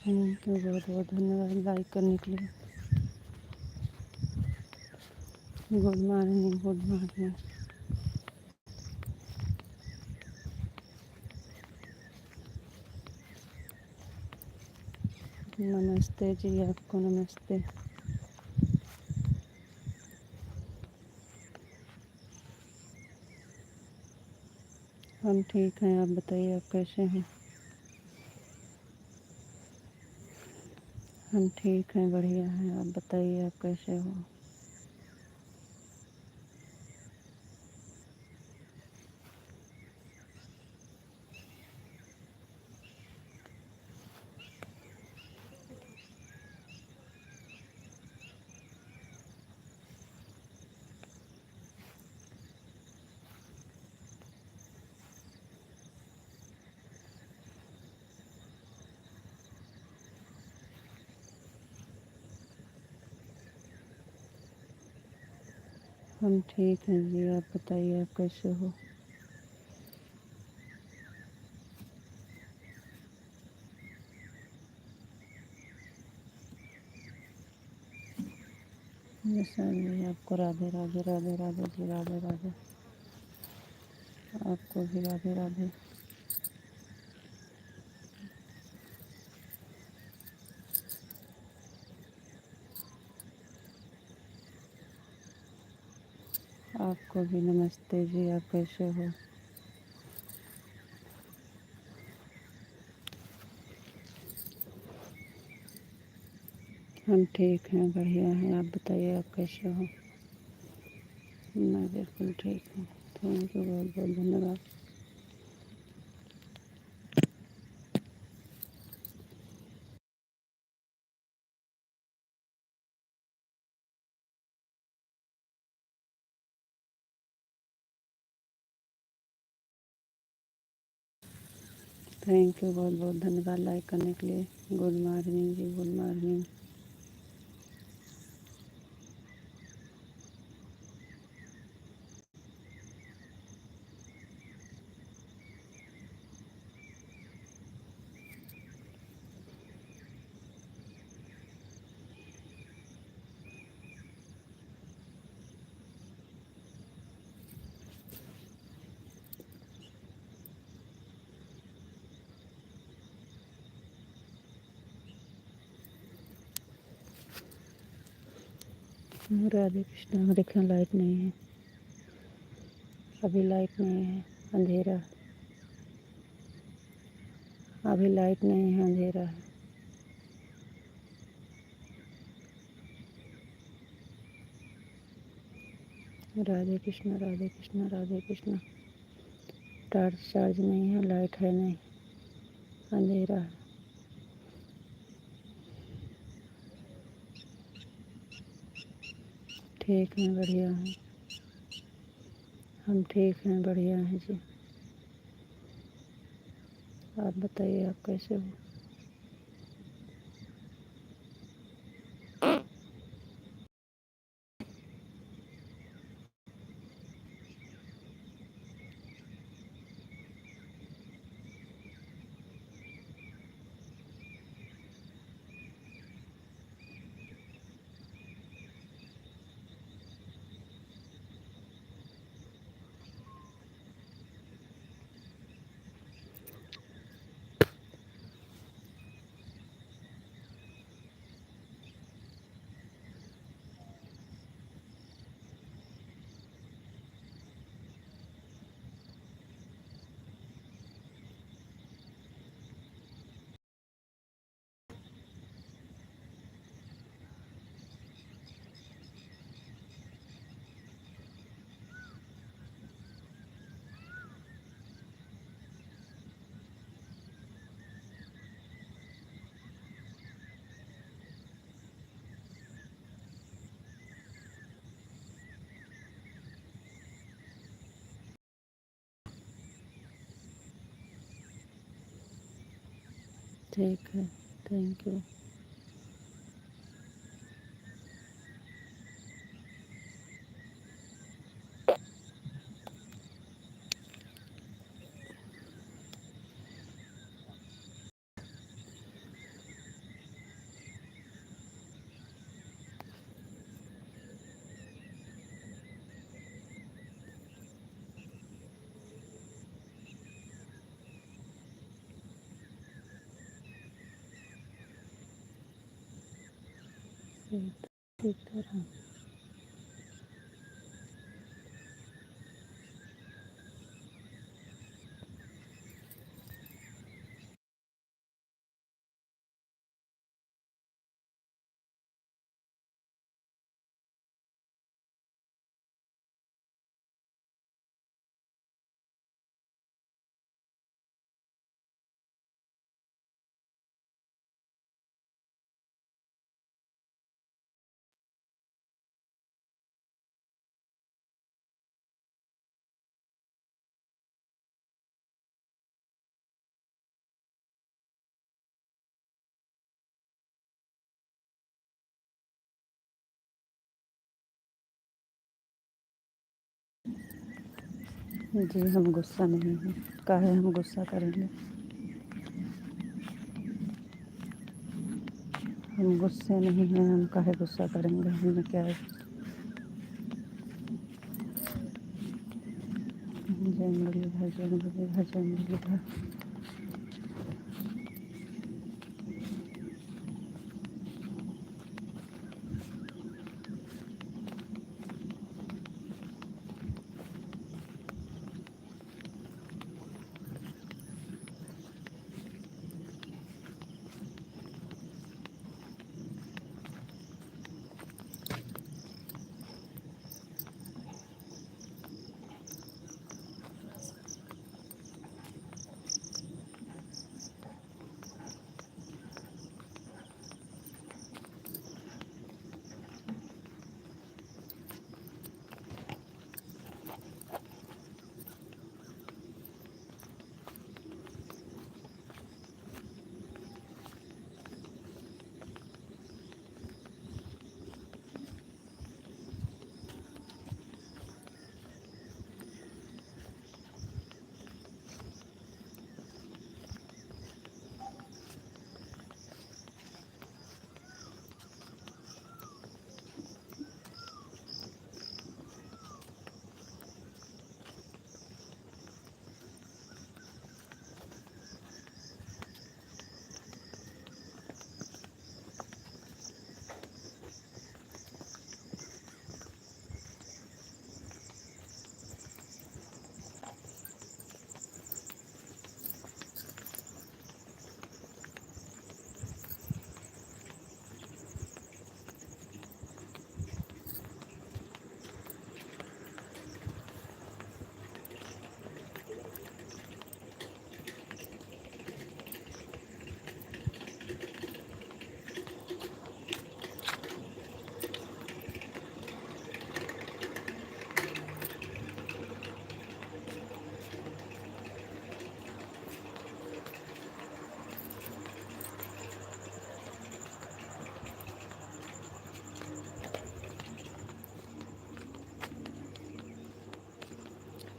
Thank you, बहुत बहुत धन्यवाद लाइक करने के लिए। Good morning, good morning. नमस्ते जी, आपको नमस्ते। हम ठीक हैं, आप बताइए आप कैसे हैं? हम ठीक हैं, बढ़िया हैं, आप बताइए आप कैसे हो? हम ठीक हैं जी, आप बताइए आप कैसे हो? जी, आपको राधे राधे, राधे राधे जी, राधे राधे। आपको भी राधे राधे। आपको भी नमस्ते जी, आप कैसे हो? हम ठीक हैं, बढ़िया हैं, आप बताइए आप कैसे हो? मैं बिल्कुल ठीक हूँ। थैंक यू, बहुत बहुत धन्यवाद। थैंक यू, बहुत बहुत धन्यवाद लाइक करने के लिए। गुड मॉर्निंग जी, गुड मॉर्निंग। राधे कृष्णा। देखें लाइट नहीं है, अभी लाइट नहीं है, अंधेरा। अभी लाइट नहीं है, अंधेरा है। राधे कृष्णा, राधे कृष्णा, राधे कृष्णा। टॉर्च चार्ज नहीं है, लाइट है नहीं, अंधेरा है। ठीक है, बढ़िया है। हम ठीक हैं, बढ़िया हैं जी। आप बताइए आप कैसे हो? ठीक है, थैंक यू। सीताराम। जी हम गुस्सा नहीं हैं, काहे हम गुस्सा करेंगे। हम गुस्से नहीं हैं, हम काहे गुस्सा करेंगे, हमें क्या है। जय मुरलीधर, जय मुरलीधर, जय मुरलीधर।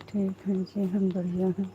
ठीक है जी, हम बढ़िया हैं।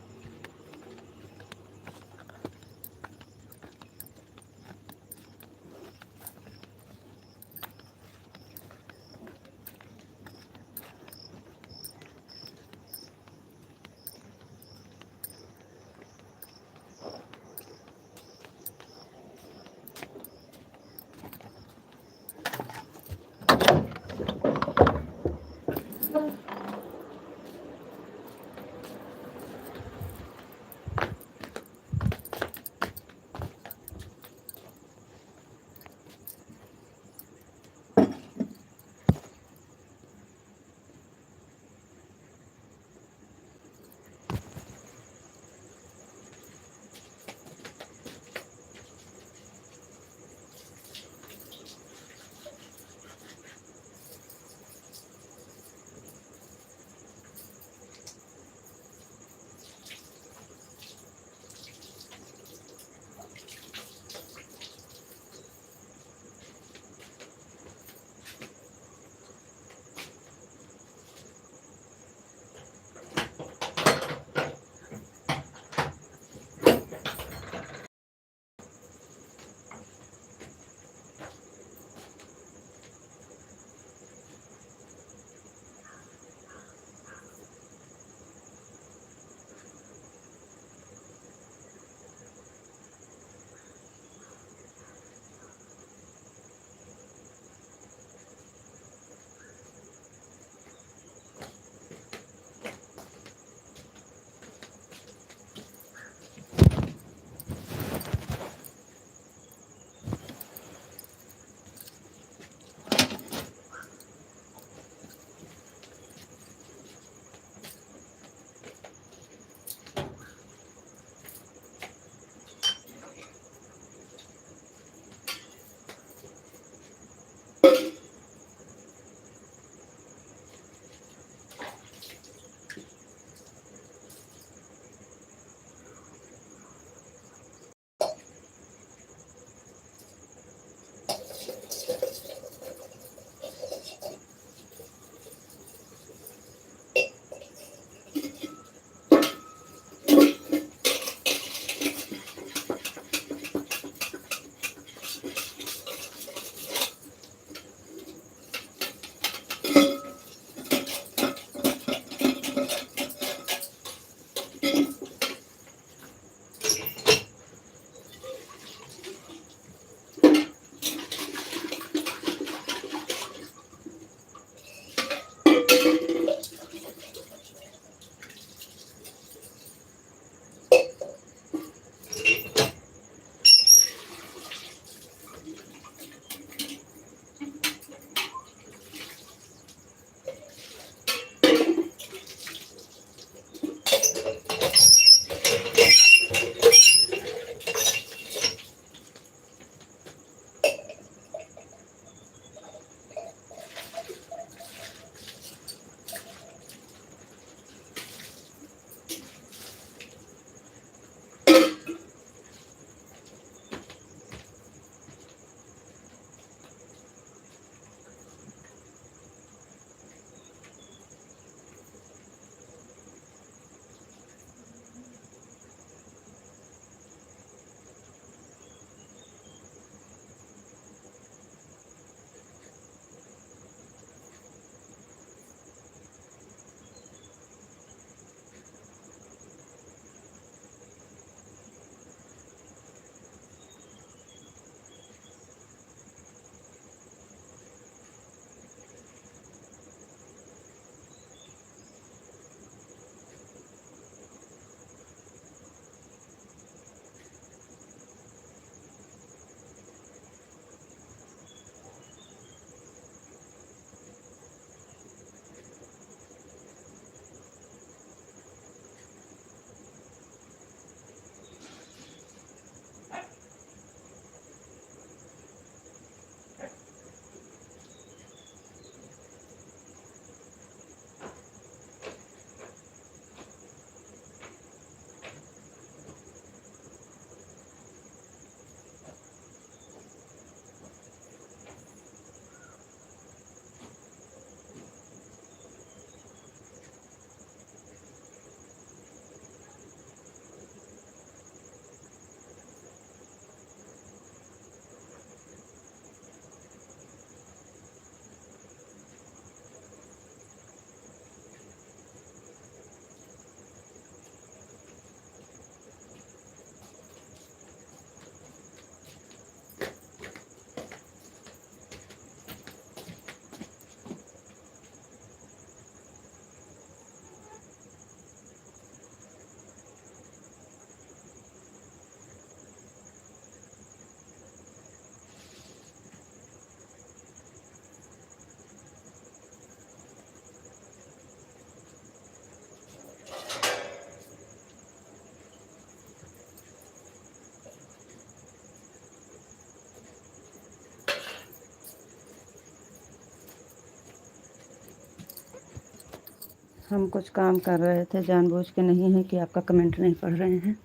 हम कुछ काम कर रहे थे, जानबूझ के नहीं है कि आपका कमेंट नहीं पढ़ रहे हैं,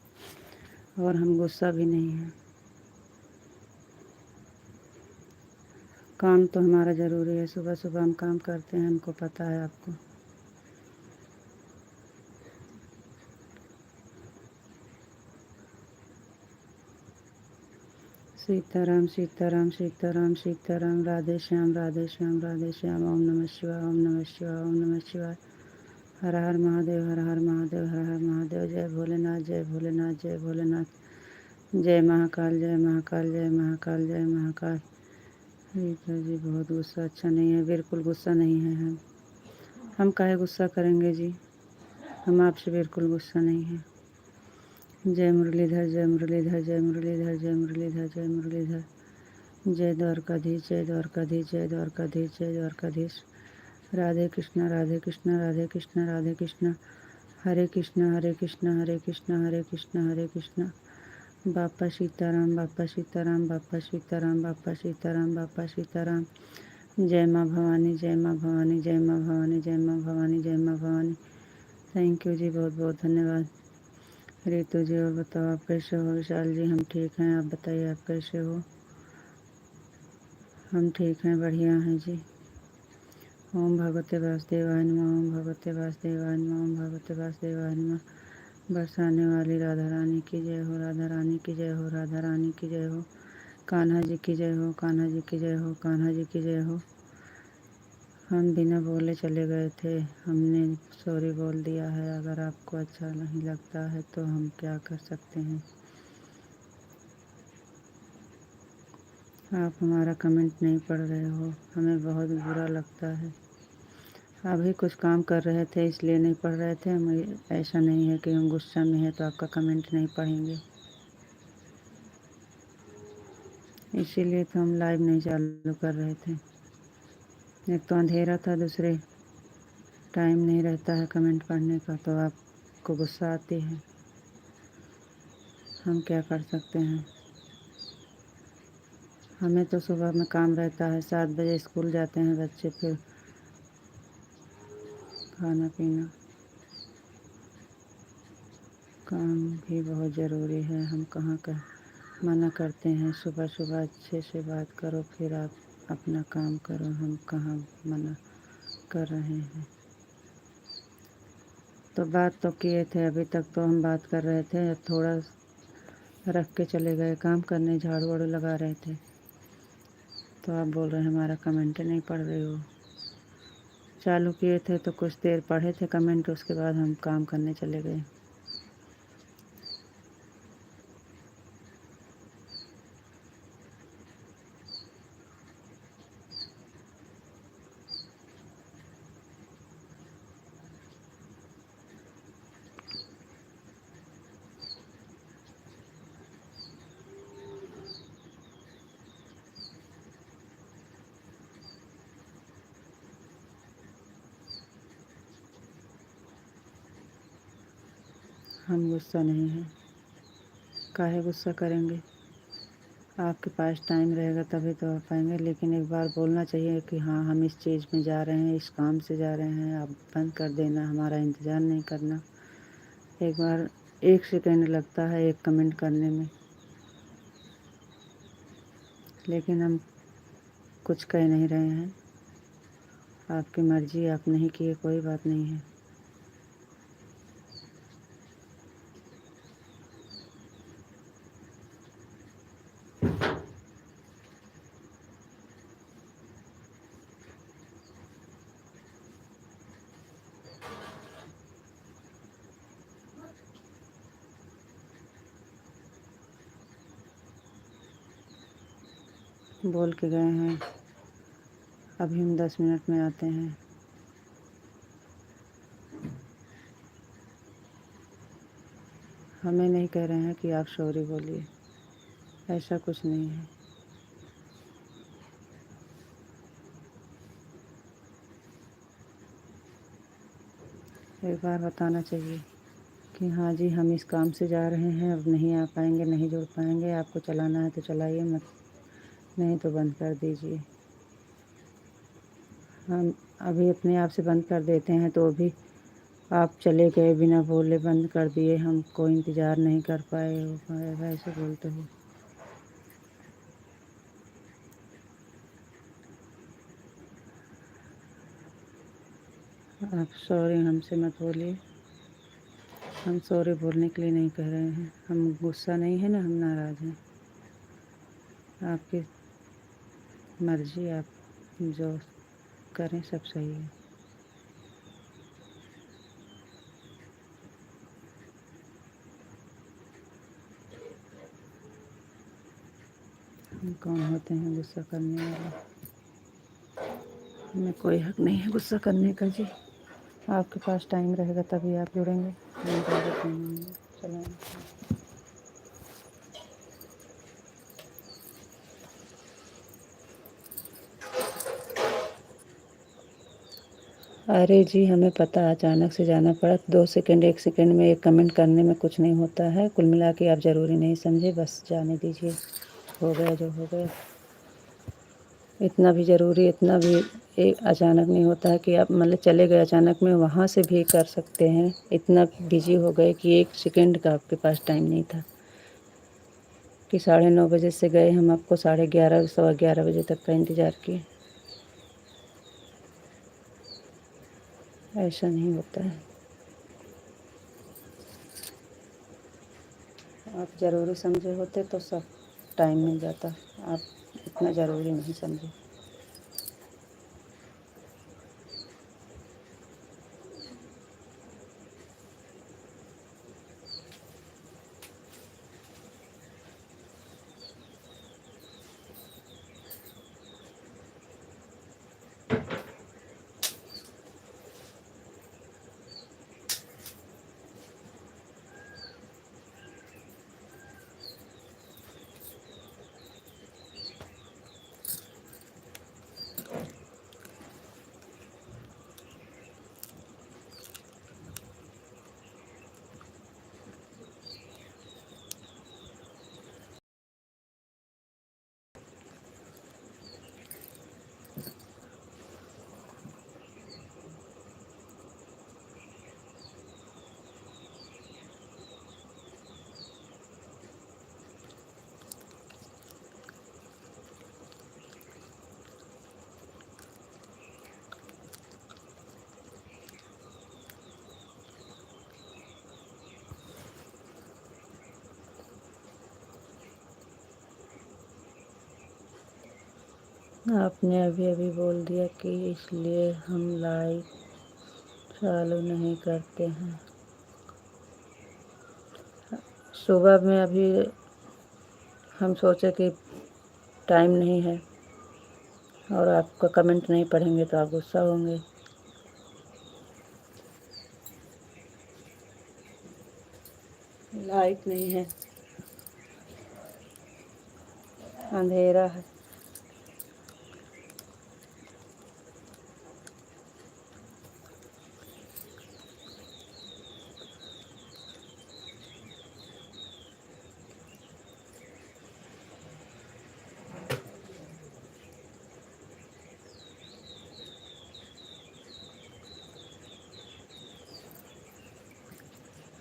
और हम गुस्सा भी नहीं है। काम तो हमारा ज़रूरी है, सुबह सुबह हम काम करते हैं, हमको पता है आपको। सीताराम सीताराम सीताराम सीताराम, राधे श्याम राधे श्याम राधे श्याम। ओम नमः शिवाय ओम नमः शिवाय ओम नमः शिवाय। हर हर महादेव हर हर महादेव हर हर महादेव। जय भोलेनाथ जय भोलेनाथ जय भोलेनाथ। जय महाकाल जय महाकाल जय महाकाल जय महाकाल। रीता जी बहुत गुस्सा अच्छा नहीं है, बिल्कुल गुस्सा नहीं है। हम काहे गुस्सा करेंगे जी, हम आपसे बिल्कुल गुस्सा नहीं है। जय मुरलीधर जय मुरलीधर जय मुरलीधर जय मुरलीधर जय मुरलीधर। जय द्वारकाधीश जय द्वारकाधीश जय द्वारकाधीश जय द्वारकाधीश। राधे कृष्णा राधे कृष्णा राधे कृष्णा राधे कृष्णा। हरे कृष्णा हरे कृष्णा हरे कृष्णा हरे कृष्णा हरे कृष्णा। बापा सीताराम बापा सीताराम बापा सीताराम बापा सीताराम बापा सीताराम। जय माँ भवानी जय माँ भवानी जय माँ भवानी जय माँ भवानी जय माँ भवानी। थैंक यू जी, बहुत बहुत धन्यवाद। रितु जी और बताओ आप कैसे हो। विशाल जी हम ठीक हैं, आप बताइए आप कैसे हो। हम ठीक हैं, बढ़िया हैं जी। ओम भगवते वासुदेवाय नमः ओम भगवते वासुदेवाय नमः ओम भगवते वासुदेवाय नमः। बरसाने वाली राधा रानी की जय हो, राधा रानी की जय हो, राधा रानी की जय हो। कान्हा जी की जय हो, कान्हा जी की जय हो, कान्हा जी की जय हो। हम बिना बोले चले गए थे, हमने सॉरी बोल दिया है। अगर आपको अच्छा नहीं लगता है तो हम क्या कर सकते हैं। आप हमारा कमेंट नहीं पढ़ रहे हो, हमें बहुत बुरा लगता है। अभी कुछ काम कर रहे थे इसलिए नहीं पढ़ रहे थे। हमें ऐसा नहीं है कि हम गुस्सा में हैं तो आपका कमेंट नहीं पढ़ेंगे, इसीलिए तो हम लाइव नहीं चालू कर रहे थे। एक तो अंधेरा था, दूसरे टाइम नहीं रहता है कमेंट पढ़ने का, तो आपको गुस्सा आती है। हम क्या कर सकते हैं। हमें तो सुबह में काम रहता है, 7 बजे स्कूल जाते हैं बच्चे, फिर खाना पीना, काम भी बहुत ज़रूरी है। हम कहाँ का मना करते हैं। सुबह सुबह अच्छे से बात करो, फिर आप अपना काम करो। हम कहाँ मना कर रहे हैं। तो बात तो किए थे, अभी तक तो हम बात कर रहे थे। अब थोड़ा रख के चले गए काम करने, झाड़ू वाड़ू लगा रहे थे, तो आप बोल रहे हैं हमारा कमेंट नहीं पढ़ रहे हो। चालू किए थे तो कुछ देर पढ़े थे कमेंट, उसके बाद हम काम करने चले गए। हम गुस्सा नहीं हैं, काहे गुस्सा करेंगे। आपके पास टाइम रहेगा तभी तो आ पाएंगे, लेकिन एक बार बोलना चाहिए कि हाँ हम इस चीज़ में जा रहे हैं, इस काम से जा रहे हैं, आप बंद कर देना, हमारा इंतज़ार नहीं करना। एक बार 1 सेकेंड लगता है एक कमेंट करने में, लेकिन हम कुछ कह नहीं रहे हैं। आपकी मर्ज़ी, आप नहीं किए कोई बात नहीं है। बोल के गए हैं, अभी हम 10 मिनट में आते हैं। हमें नहीं कह रहे हैं कि आप सॉरी बोलिए, ऐसा कुछ नहीं है। एक बार बताना चाहिए कि हाँ जी हम इस काम से जा रहे हैं, अब नहीं आ पाएंगे, नहीं जुड़ पाएंगे। आपको चलाना है तो चलाइए, मत नहीं तो बंद कर दीजिए। हम अभी अपने आप से बंद कर देते हैं तो भी आप चले गए बिना बोले, बंद कर दिए, हमको इंतज़ार नहीं कर पाए हो, वैसे बोलते हो। आप सॉरी हमसे मत बोलिए। हम सॉरी बोलने के लिए नहीं कह रहे हैं, हम गुस्सा नहीं है ना, हम नाराज़ हैं। आपकी मर्ज़ी, आप जो करें सब सही है। हम कौन होते हैं गुस्सा करने वाले? हमें कोई हक नहीं है गुस्सा करने का जी। आपके पास टाइम रहेगा तभी आप जुड़ेंगे, नहीं रहेगा तो नहीं चलेंगे। अरे जी, हमें पता, अचानक से जाना पड़ा। 2 सेकंड 1 सेकंड में एक कमेंट करने में कुछ नहीं होता है। कुल मिला के आप ज़रूरी नहीं समझे, बस जाने दीजिए। हो गया जो हो गया। इतना भी ज़रूरी, इतना भी अचानक नहीं होता है कि आप मतलब चले गए अचानक में, वहाँ से भी कर सकते हैं। इतना बिज़ी हो गए कि 1 सेकंड का आपके पास टाइम नहीं था कि 9:30 बजे से गए, हम आपको 11:30 सवा 11 बजे तक का इंतज़ार किए। ऐसा नहीं होता है। आप ज़रूरी समझे होते तो सब टाइम मिल जाता। आप इतना ज़रूरी नहीं समझे। आपने अभी अभी बोल दिया कि इसलिए हम लाइव चालू नहीं करते हैं। सुबह में अभी हम सोचे कि टाइम नहीं है और आपका कमेंट नहीं पढ़ेंगे तो आप गुस्सा होंगे। लाइट नहीं है, अंधेरा है।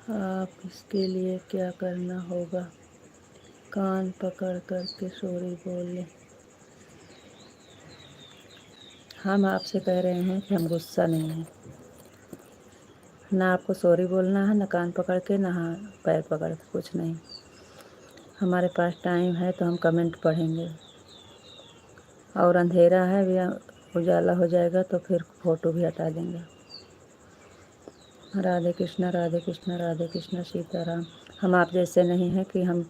आप इसके लिए क्या करना होगा, कान पकड़ कर के सॉरी बोल लें। हम आपसे कह रहे हैं कि हम गुस्सा नहीं हैं। ना आपको सॉरी बोलना है, ना कान पकड़ के, ना पैर पकड़ के, कुछ नहीं। हमारे पास टाइम है तो हम कमेंट पढ़ेंगे, और अंधेरा है या उजाला हो जाएगा तो फिर फ़ोटो भी हटा देंगे। राधे कृष्णा राधे कृष्णा राधे कृष्णा सीताराम। हम आप जैसे नहीं हैं कि हम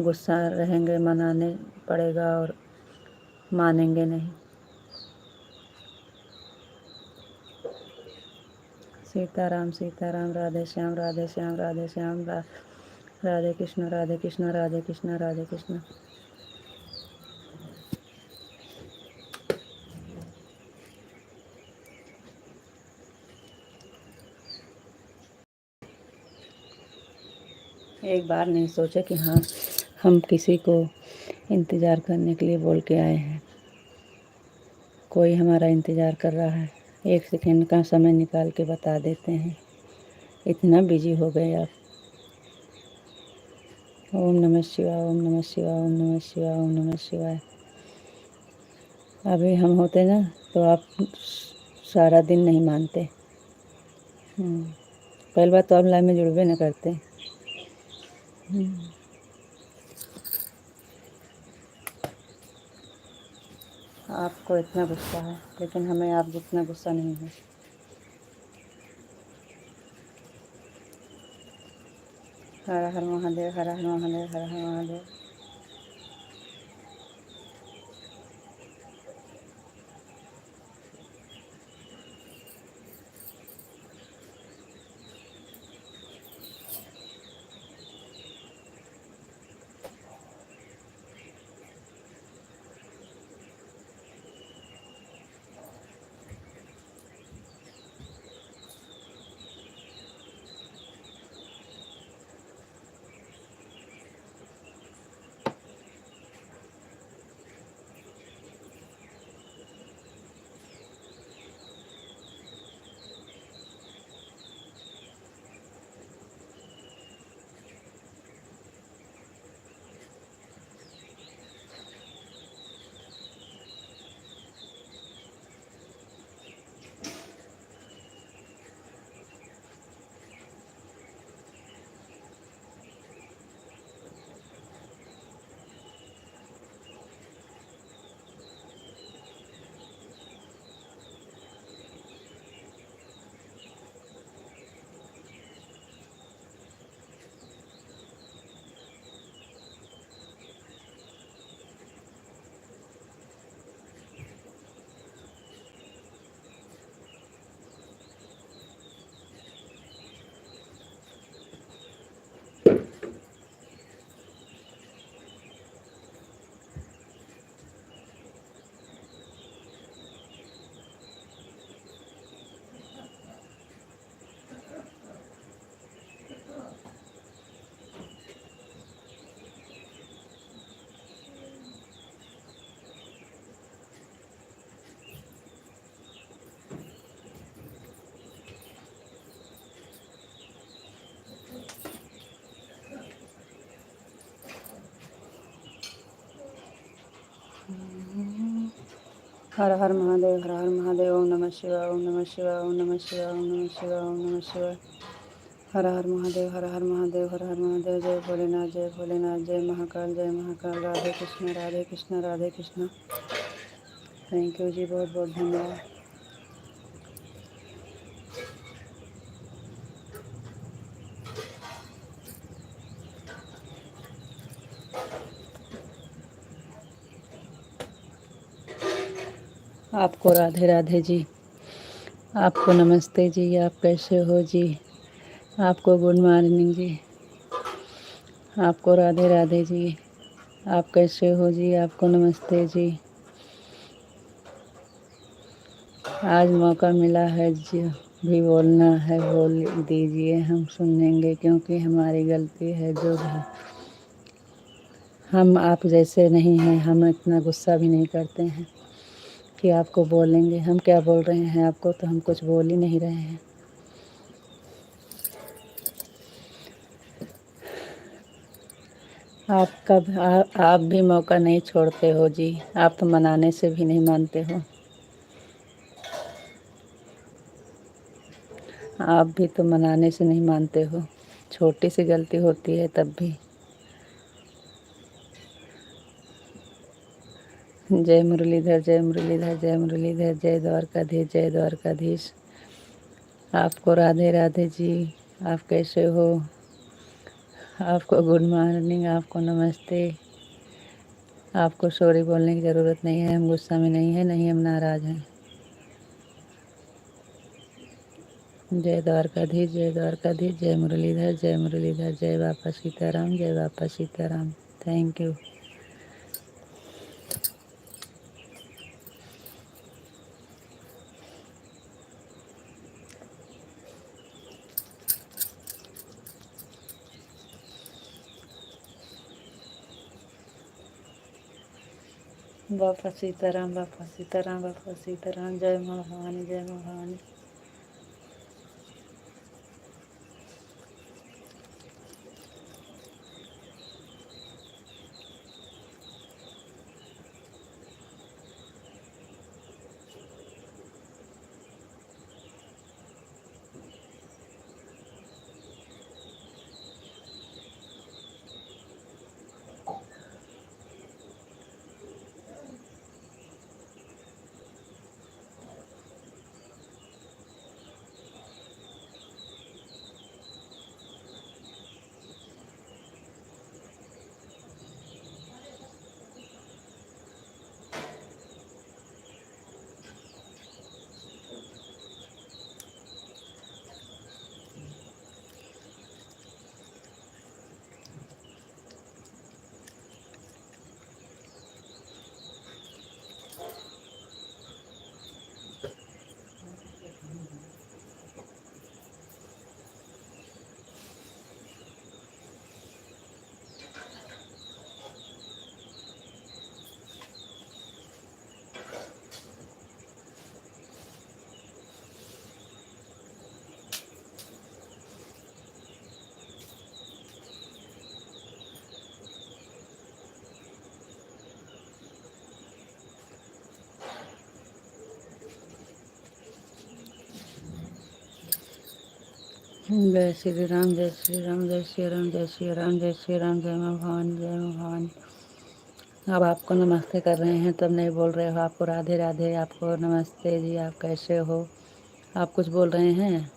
गुस्सा रहेंगे, मनाने पड़ेगा और मानेंगे नहीं। सीताराम सीताराम, राधे श्याम राधे श्याम राधे श्याम, राधे कृष्णा राधे कृष्णा राधे कृष्णा राधे कृष्णा। एक बार नहीं सोचा कि हाँ हम किसी को इंतज़ार करने के लिए बोल के आए हैं, कोई हमारा इंतज़ार कर रहा है। 1 सेकंड का समय निकाल के बता देते हैं। इतना बिजी हो गए आप। ओम नमः शिवाय, ओम नमः शिवाय, ओम नमः शिवाय, ओम नमः शिवाय। अभी हम होते ना तो आप सारा दिन नहीं मानते। पहली बात तो आप लाइन में जुड़वे न करते। आपको इतना गुस्सा है, लेकिन हमें आप जितना गुस्सा नहीं है। हर हर महादेव, हर हर महादेव, हर हर महादेव। हर हर महादेव, हर हर महादेव। ओम नमः शिवाय, ओम नमः शिवाय, ओम नमः शिवाय, ओम नमः शिवाय, ओम नमः शिवाय। हर हर महादेव, हर हर महादेव, हर हर महादेव। जय भोलेनाथ, जय भोलेनाथ, जय महाकाल, जय महाकाल। राधे कृष्ण, राधे कृष्ण, राधे कृष्ण। थैंक यू जी, बहुत बहुत धन्यवाद। आपको राधे राधे जी, आपको नमस्ते जी। आप कैसे हो जी? आपको गुड मॉर्निंग जी, आपको राधे राधे जी। आप कैसे हो जी? आपको नमस्ते जी। आज मौका मिला है जी, भी बोलना है, बोल दीजिए, हम सुनेंगे, क्योंकि हमारी गलती है जो भी। हम आप जैसे नहीं हैं, हम इतना गुस्सा भी नहीं करते हैं कि आपको बोलेंगे। हम क्या बोल रहे हैं आपको, तो हम कुछ बोल ही नहीं रहे हैं। आप भी मौका नहीं छोड़ते हो जी। आप तो मनाने से भी नहीं मानते हो। आप भी तो मनाने से नहीं मानते हो। छोटी सी गलती होती है तब भी। जय मुरलीधर, जय मुरलीधर, जय मुरलीधर, जय द्वारकाधीश, जय द्वारकाधीश। आपको राधे राधे जी। आप कैसे हो? आपको गुड मॉर्निंग, आपको नमस्ते। आपको सॉरी बोलने की ज़रूरत नहीं है। हम गुस्सा में नहीं है, नहीं हम नाराज़ हैं। जय द्वारकाधीश, जय द्वारकाधीश, जय मुरलीधर, जय मुरलीधर, जय बापा सीताराम, जय बापा सीताराम। Thank you. बापा सीताराम, बापा सीताराम, बापा सीताराम। जय माँ भवानी, जय माँ भवानी। जय श्री राम, जय श्री राम, जय श्री राम, जय श्री राम, जय श्री राम, जय माँ भवानी, जय माँ भवानी। अब आपको नमस्ते कर रहे हैं तब नहीं बोल रहे हो, आपको राधे राधे, आपको नमस्ते जी, आप कैसे हो, आप कुछ बोल रहे हैं।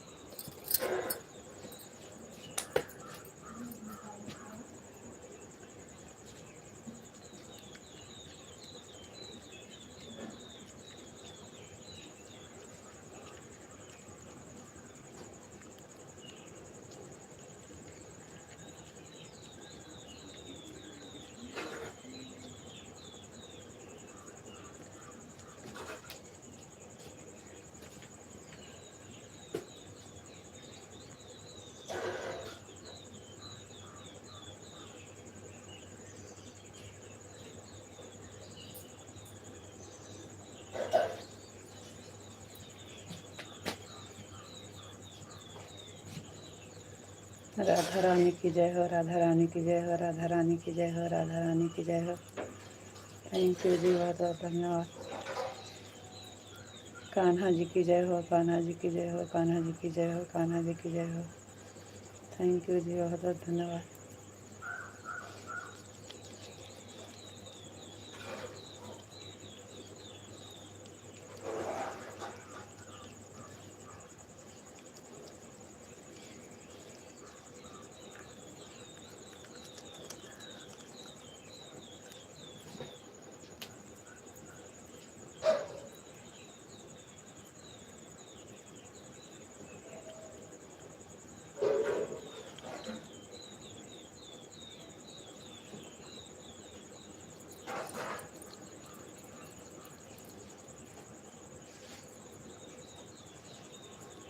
राधा रानी की जय हो, राधा रानी की जय हो, राधा रानी की जय हो, राधा रानी की जय हो। थैंक यू जी, बहुत बहुत धन्यवाद। कान्हा जी की जय हो, कान्हा जी की जय हो, कान्हा जी की जय हो, कान्हा जी की जय हो। थैंक यू जी, बहुत बहुत धन्यवाद।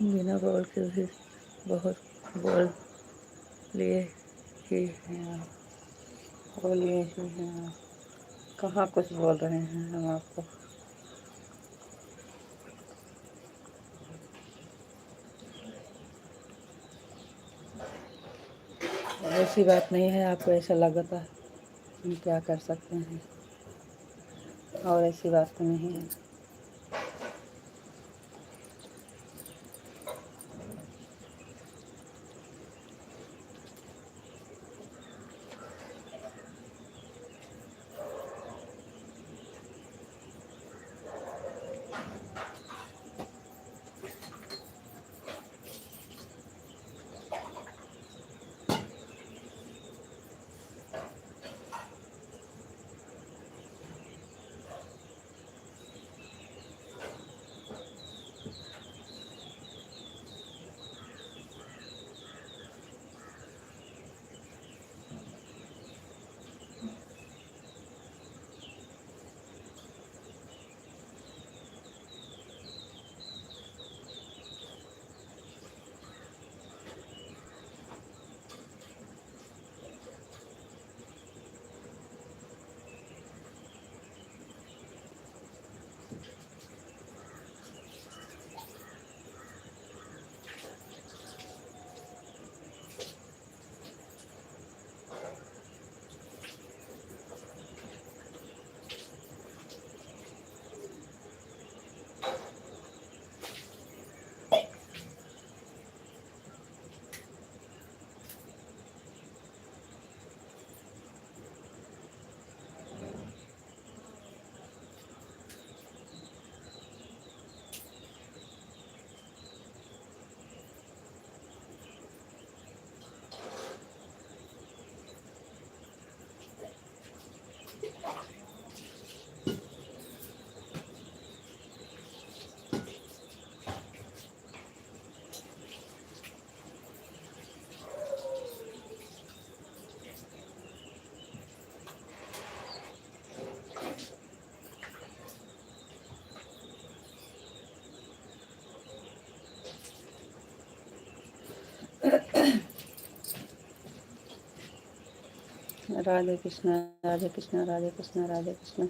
बिना बोल के भी बहुत बोल लिए ही हैं आप, बोलिए ही हैं आप। कहाँ कुछ बोल रहे हैं हम आपको। ऐसी बात नहीं है, आपको ऐसा लगता है, हम क्या कर सकते हैं, और ऐसी बात तो नहीं है। राधे कृष्णा, राधे कृष्णा, राधे कृष्णा, राधे कृष्णा।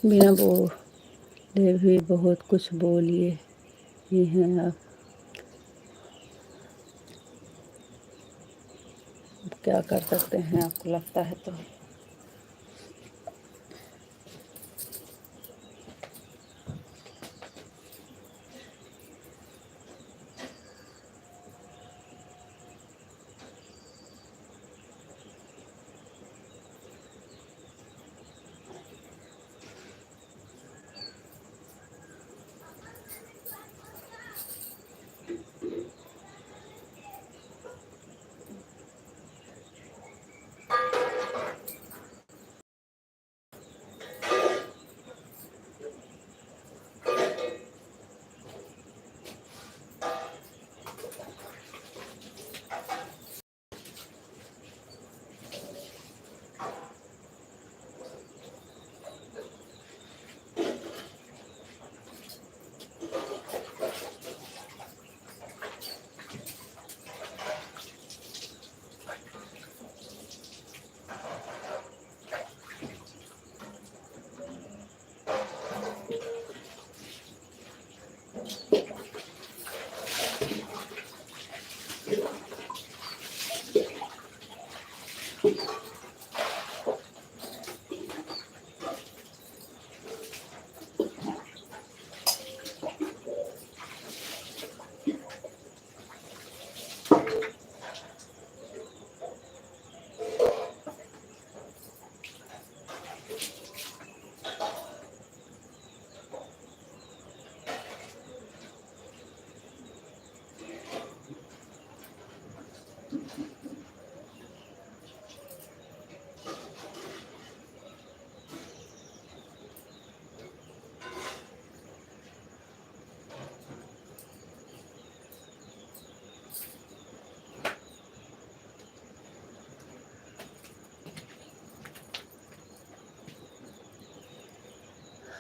बिना बोले भी बहुत कुछ बोलिए ही हैं आप, क्या कर सकते हैं, आपको लगता है तो।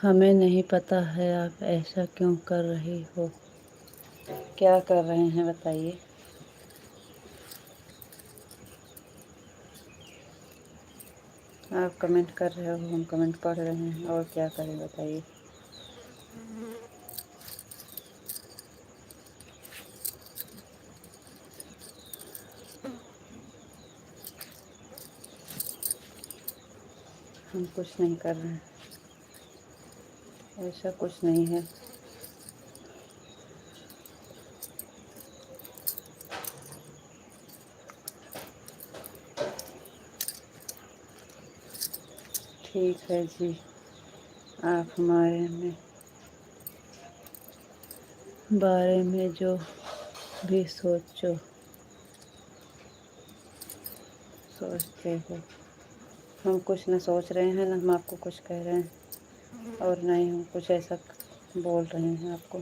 हमें नहीं पता है आप ऐसा क्यों कर रही हो। क्या कर रहे हैं बताइए। आप कमेंट कर रहे हो, हम कमेंट पढ़ रहे हैं, और क्या करें बताइए। हम कुछ नहीं कर रहे हैं, ऐसा कुछ नहीं है। ठीक है जी, आप हमारे बारे में जो भी सोचते हो, हम कुछ न सोच रहे हैं, न हम आपको कुछ कह रहे हैं, और न ही हम कुछ ऐसा बोल रहे हैं आपको।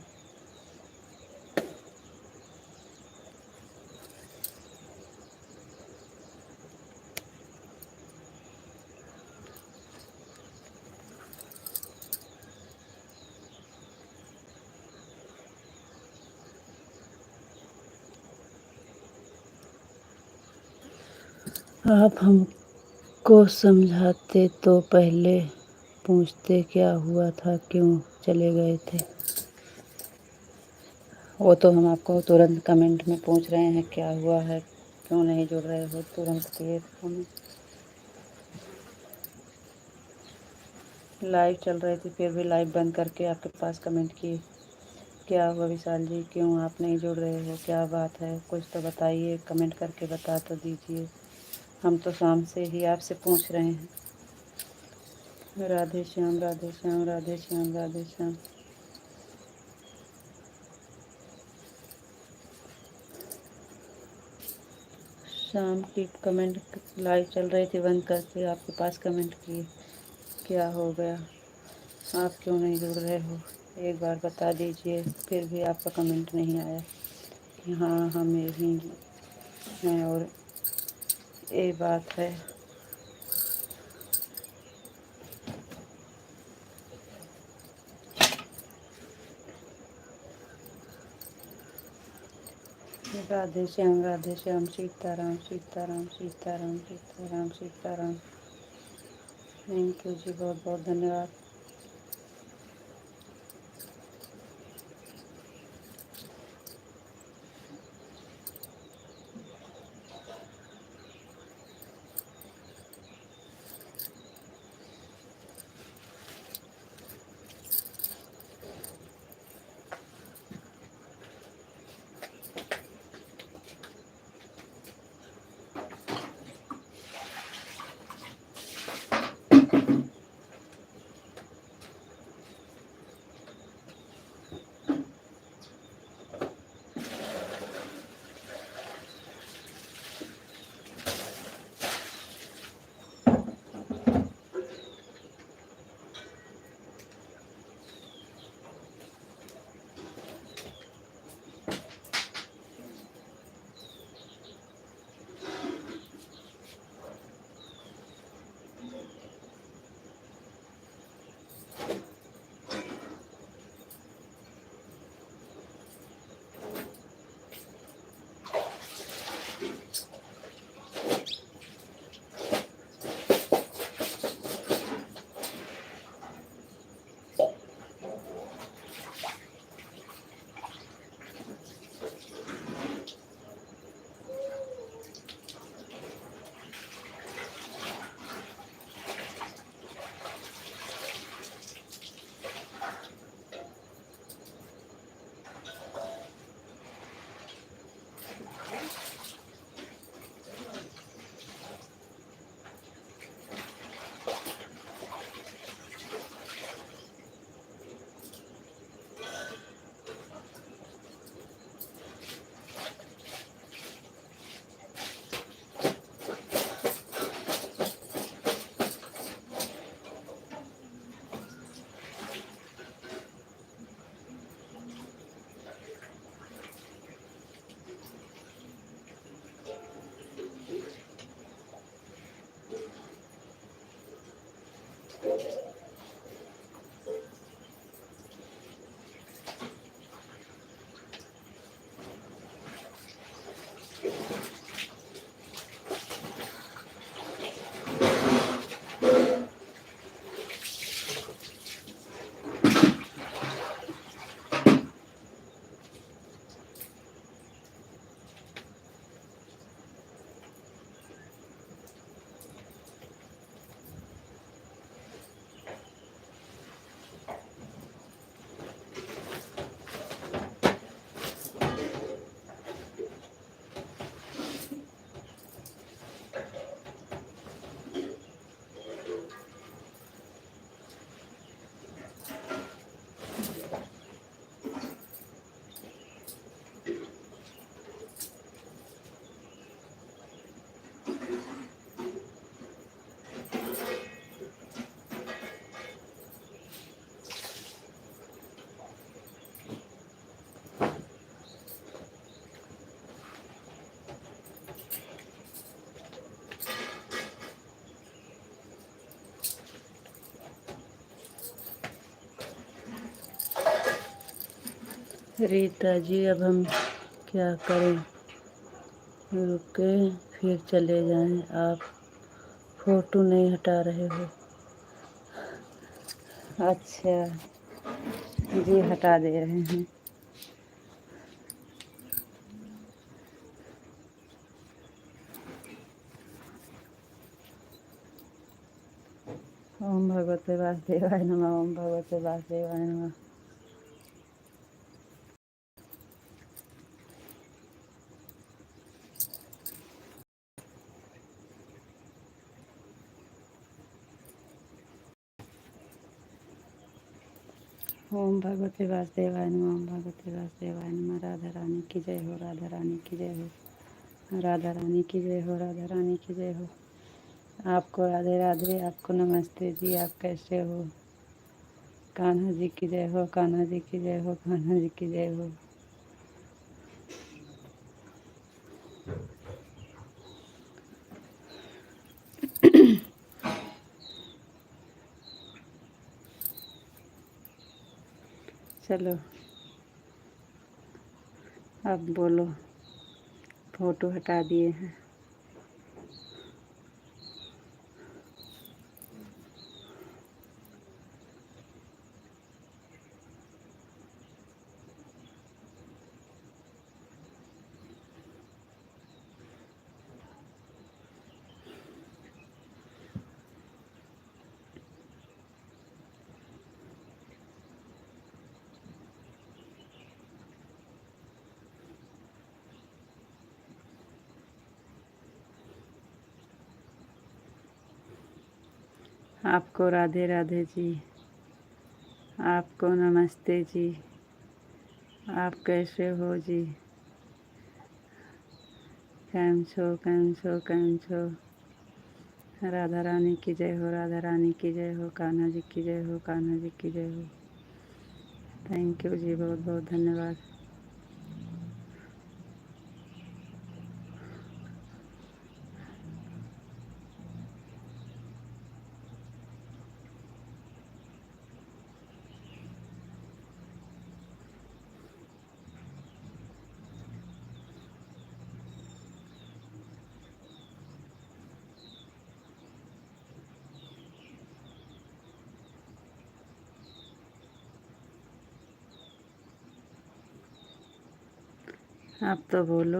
आप हमको समझाते तो पहले पूछते क्या हुआ था, क्यों चले गए थे। वो तो हम आपको तुरंत कमेंट में पूछ रहे हैं क्या हुआ है, क्यों नहीं जुड़ रहे हो, तुरंत किए हमें। लाइव चल रही थी फिर भी लाइव बंद करके आपके पास कमेंट किए। क्या हुआ विशाल जी, क्यों आप नहीं जुड़ रहे हो, क्या बात है, कुछ तो बताइए, कमेंट करके बता तो दीजिए। हम तो शाम से ही आपसे पूछ रहे हैं। राधे श्याम राधे श्याम राधे श्याम राधे श्याम। शाम की कमेंट लाइव चल रही थी बंद करके आपके पास कमेंट किए। क्या हो गया, आप क्यों नहीं जुड़ रहे हो, एक बार बता दीजिए। फिर भी आपका कमेंट नहीं आया कि हाँ हम यहीं हैं और ये बात है। राधे श्याम सीताराम सीताराम सीताराम सीताराम सीताराम। थैंक यू जी, बहुत बहुत धन्यवाद। रीता जी अब हम क्या करें, रुके फिर चले जाएं, आप फ़ोटो नहीं हटा रहे हो। अच्छा जी, हटा दे रहे हैं। ओम भगवते वासुदेवाय नमः, ओम भगवते वासुदेवाय नमः। ओम भगवते वासुदेवाय नमः, ओम भगवते वासुदेवाय नमः। राधा रानी की जय हो, राधा रानी की जय हो, राधा रानी की जय हो, राधा रानी की जय हो। आपको राधे राधे, आपको नमस्ते जी, आप कैसे हो? कान्हा जी की जय हो, कान्हा जी की जय हो, कान्हा जी की जय हो। चलो अब बोलो, फ़ोटो हटा दिए हैं। आपको राधे राधे जी, आपको नमस्ते जी, आप कैसे हो जी? कैम छो, कैम छो, कैम छो? राधा रानी की जय हो, राधा रानी की जय हो, कान्हा जी की जय हो, कान्हा जी की जय हो। थैंक यू जी, बहुत बहुत धन्यवाद। आप तो बोलो।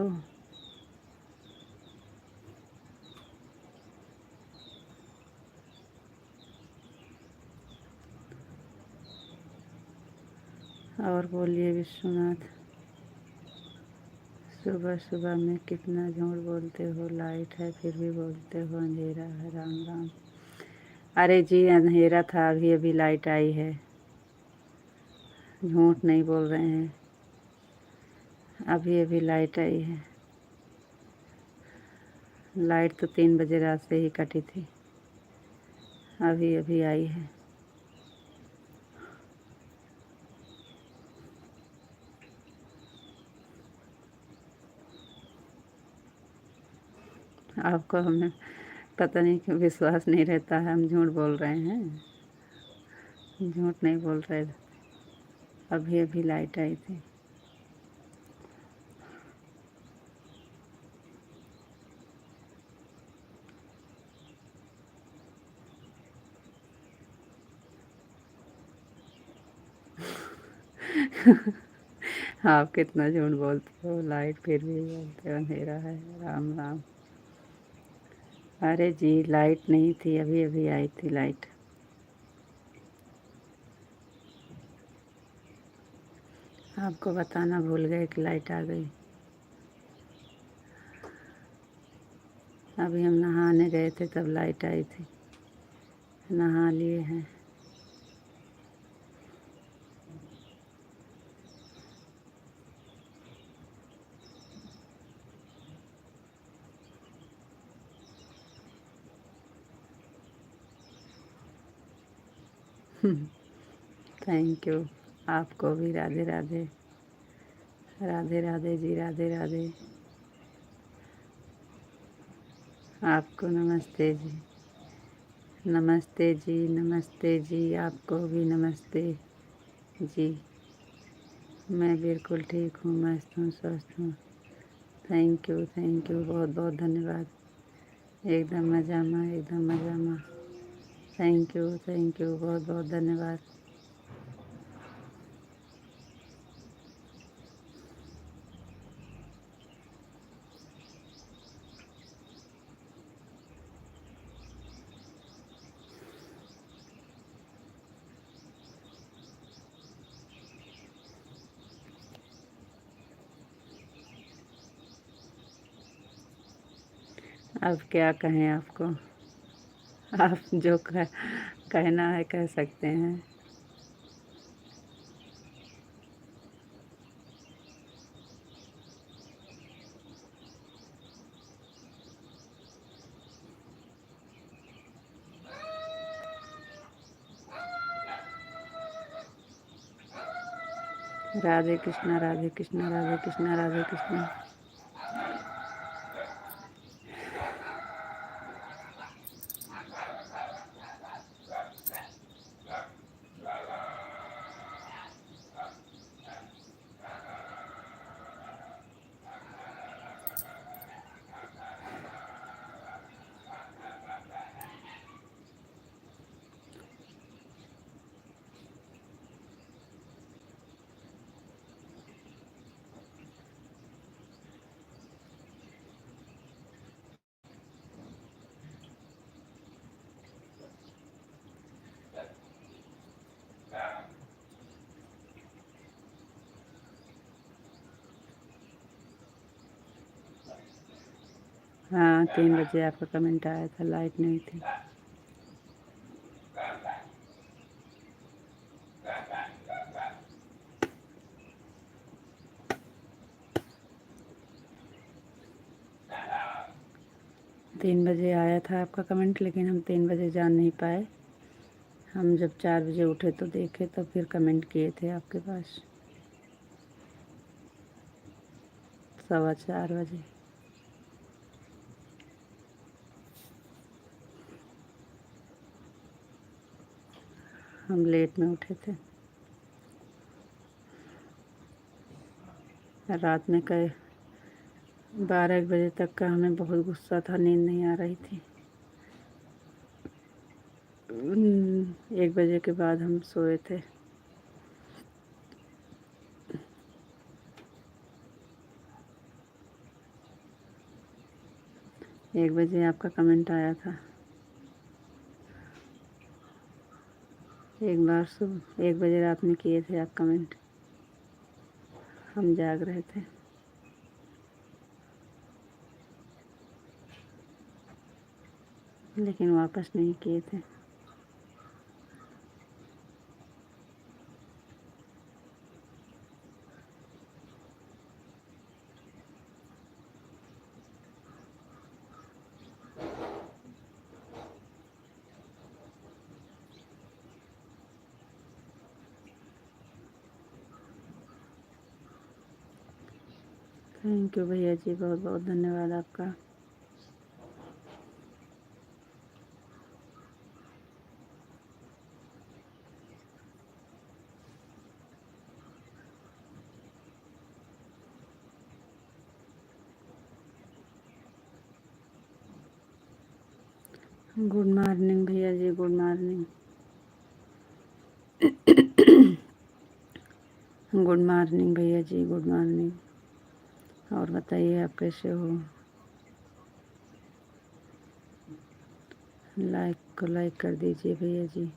और बोलिए विश्वनाथ, सुबह सुबह में कितना झूठ बोलते हो, लाइट है फिर भी बोलते हो अंधेरा है। राम राम। अरे जी, अंधेरा था, अभी अभी लाइट आई है, झूठ नहीं बोल रहे हैं, अभी अभी लाइट आई है। लाइट तो 3 बजे रात से ही कटी थी, अभी अभी आई है। आपको हमें पता नहीं क्यों विश्वास नहीं रहता है, हम झूठ बोल रहे हैं। झूठ नहीं बोल रहे, अभी अभी लाइट आई थी। आप कितना झूठ बोलते हो, लाइट फिर भी बोलते हो अंधेरा है। राम राम। अरे जी, लाइट नहीं थी, अभी अभी आई थी लाइट। आपको बताना भूल गए कि लाइट आ गई। अभी हम नहाने गए थे तब लाइट आई थी, नहा लिए हैं। थैंक यू, आपको भी राधे राधे, राधे राधे जी, राधे राधे। आपको नमस्ते जी, नमस्ते जी, नमस्ते जी, आपको भी नमस्ते जी, मैं बिल्कुल ठीक हूँ, मस्त हूँ, स्वस्थ हूँ। थैंक यू, बहुत बहुत धन्यवाद। एकदम मज़ा में, एकदम मज़ा में। थैंक यू, बहुत बहुत धन्यवाद। अब क्या कहें आपको। आप जो कहना है कह सकते हैं। राधे कृष्णा, राधे कृष्णा, राधे कृष्णा, राधे कृष्णा। हाँ, 3 बजे आपका कमेंट आया था, लाइट नहीं थी। तीन बजे आया था आपका कमेंट, लेकिन हम 3 बजे जान नहीं पाए। हम जब 4 बजे उठे तो देखे, तो फिर कमेंट किए थे आपके पास 4:15 बजे। हम लेट में उठे थे। रात में कई 12-1 बजे तक का हमें बहुत गुस्सा था, नींद नहीं आ रही थी। 1 बजे के बाद हम सोए थे। 1 बजे आपका कमेंट आया था। एक बार सुबह 1 बजे रात में किए थे आप कमेंट। हम जाग रहे थे। लेकिन वापस नहीं किए थे। थैंक यू भैया जी, बहुत बहुत धन्यवाद आपका। गुड मॉर्निंग भैया जी, गुड मॉर्निंग। गुड मॉर्निंग भैया जी, गुड मॉर्निंग। और बताइए आप कैसे हो। लाइक को लाइक कर दीजिए भैया जी।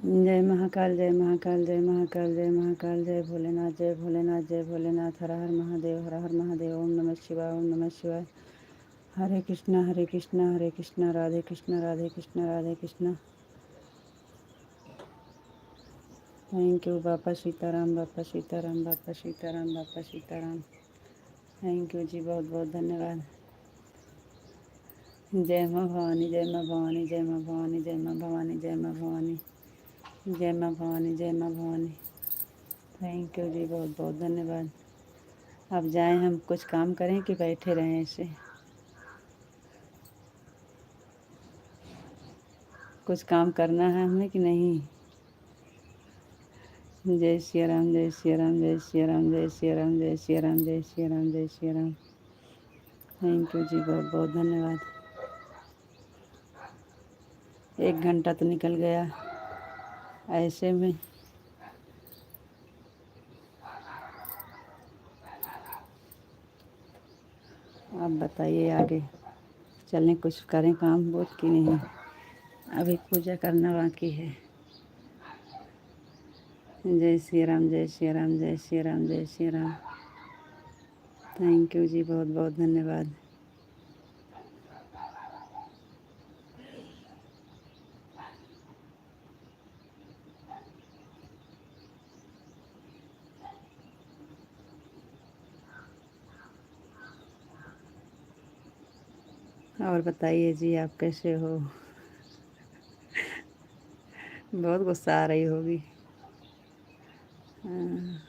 जय महाकाल, जय महाकाल, जय महाकाल, जय महाकाल, जय भोलेनाथ, जय भोलेनाथ, जय भोलेनाथ। हर हर महादेव, हर हर महादेव। ओम नमः शिवाय, ओम नमः शिवाय। हरे कृष्णा, हरे कृष्णा, हरे कृष्णा, राधे कृष्णा, राधे कृष्णा, राधे कृष्णा। थैंक यू बापा सीताराम, बापा सीताराम, बापा सीताराम, बापा सीताराम। थैंक यू जी, बहुत बहुत धन्यवाद। जय माँ भवानी, जय माँ भवानी, जय माँ भवानी, जय माँ भवानी, जय माँ भवानी, जय माँ भवानी, जय माँ भवानी। थैंक यू जी, बहुत बहुत धन्यवाद। अब जाएं, हम कुछ काम करें कि बैठे रहें ऐसे? कुछ काम करना है हमें कि नहीं? जय श्री राम, जय श्री राम, जय श्री राम, जय श्री राम, जय श्री राम, जय श्री राम, जय श्री राम। थैंक यू जी, बहुत बहुत धन्यवाद। 1 घंटा तो निकल गया ऐसे में। आप बताइए आगे चलें, कुछ करें काम बहुत कि नहीं? अभी पूजा करना बाकी है। जय श्री राम, जय श्री राम, जय श्री राम, जय श्री राम। थैंक यू जी, बहुत बहुत धन्यवाद। और बताइए जी, आप कैसे हो? बहुत गुस्सा आ रही होगी। हाँ,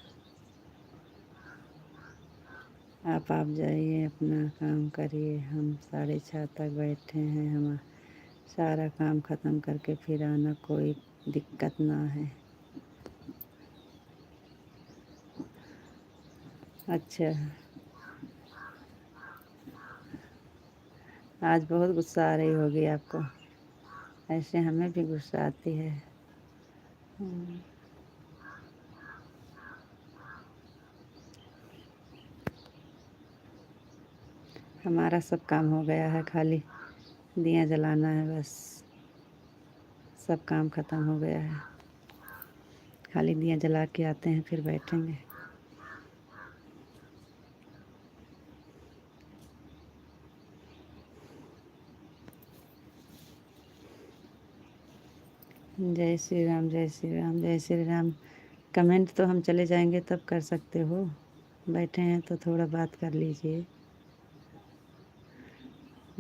आप जाइए, अपना काम करिए। हम 6:30 तक बैठे हैं। हम सारा काम ख़त्म करके फिर आना, कोई दिक्कत ना है। अच्छा, आज बहुत गुस्सा आ रही होगी आपको। ऐसे हमें भी गुस्सा आती है। हमारा सब काम हो गया है, खाली दिया जलाना है बस। सब काम ख़त्म हो गया है, खाली दिया जला के आते हैं फिर बैठेंगे। जय श्री राम, जय श्री राम, जय श्री राम। कमेंट तो हम चले जाएंगे तब कर सकते हो। बैठे हैं तो थोड़ा बात कर लीजिए।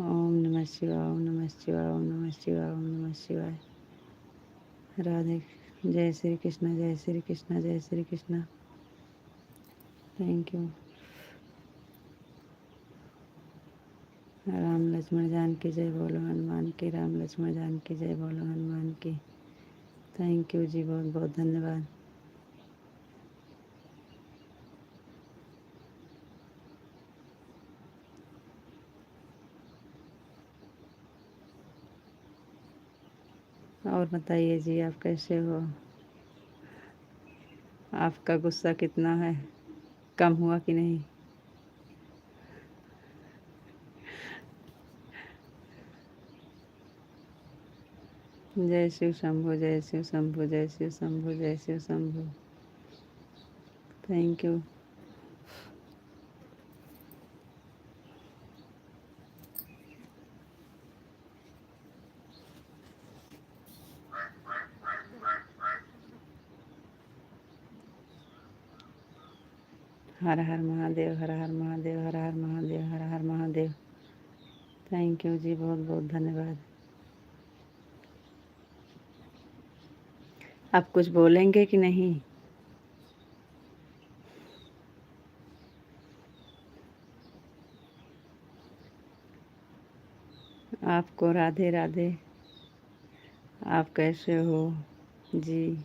ओम नमः शिवाय, ओम नमः शिवाय, ओम नमः शिवाय, ओम नमः शिवाय। राधे। जय श्री कृष्ण, जय श्री कृष्ण, जय श्री कृष्ण। Thank you. राम लक्ष्मण जानकी जय बोलो हनुमान की, राम लक्ष्मण जानकी जय बोलो हनुमान की। थैंक यू जी, बहुत बहुत धन्यवाद। और बताइए जी, आप कैसे हो? आपका गुस्सा कितना है, कम हुआ कि नहीं? जय शिव शंभु, जय शिव शंभु, जय शिव शंभु, जय Shiv Shambhu. Thank you. Har Har Mahadev, Har Har Mahadev, Har Har Mahadev, Har Har Mahadev. Thank you जी, बहुत बहुत धन्यवाद। आप कुछ बोलेंगे कि नहीं? आपको राधे राधे। आप कैसे हो जी?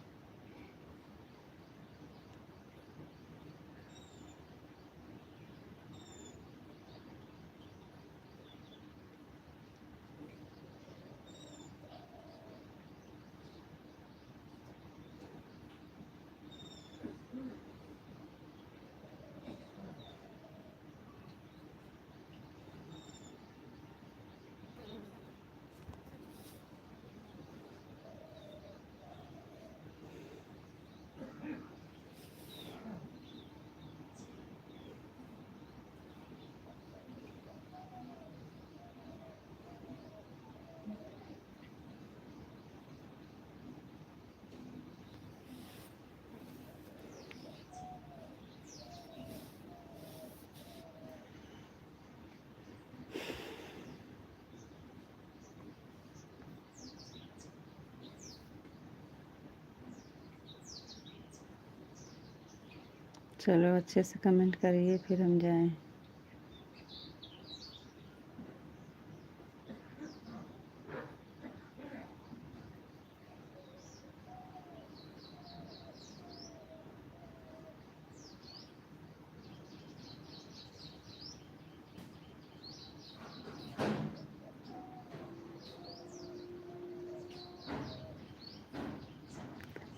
चलो अच्छे से कमेंट करिए फिर हम जाएं।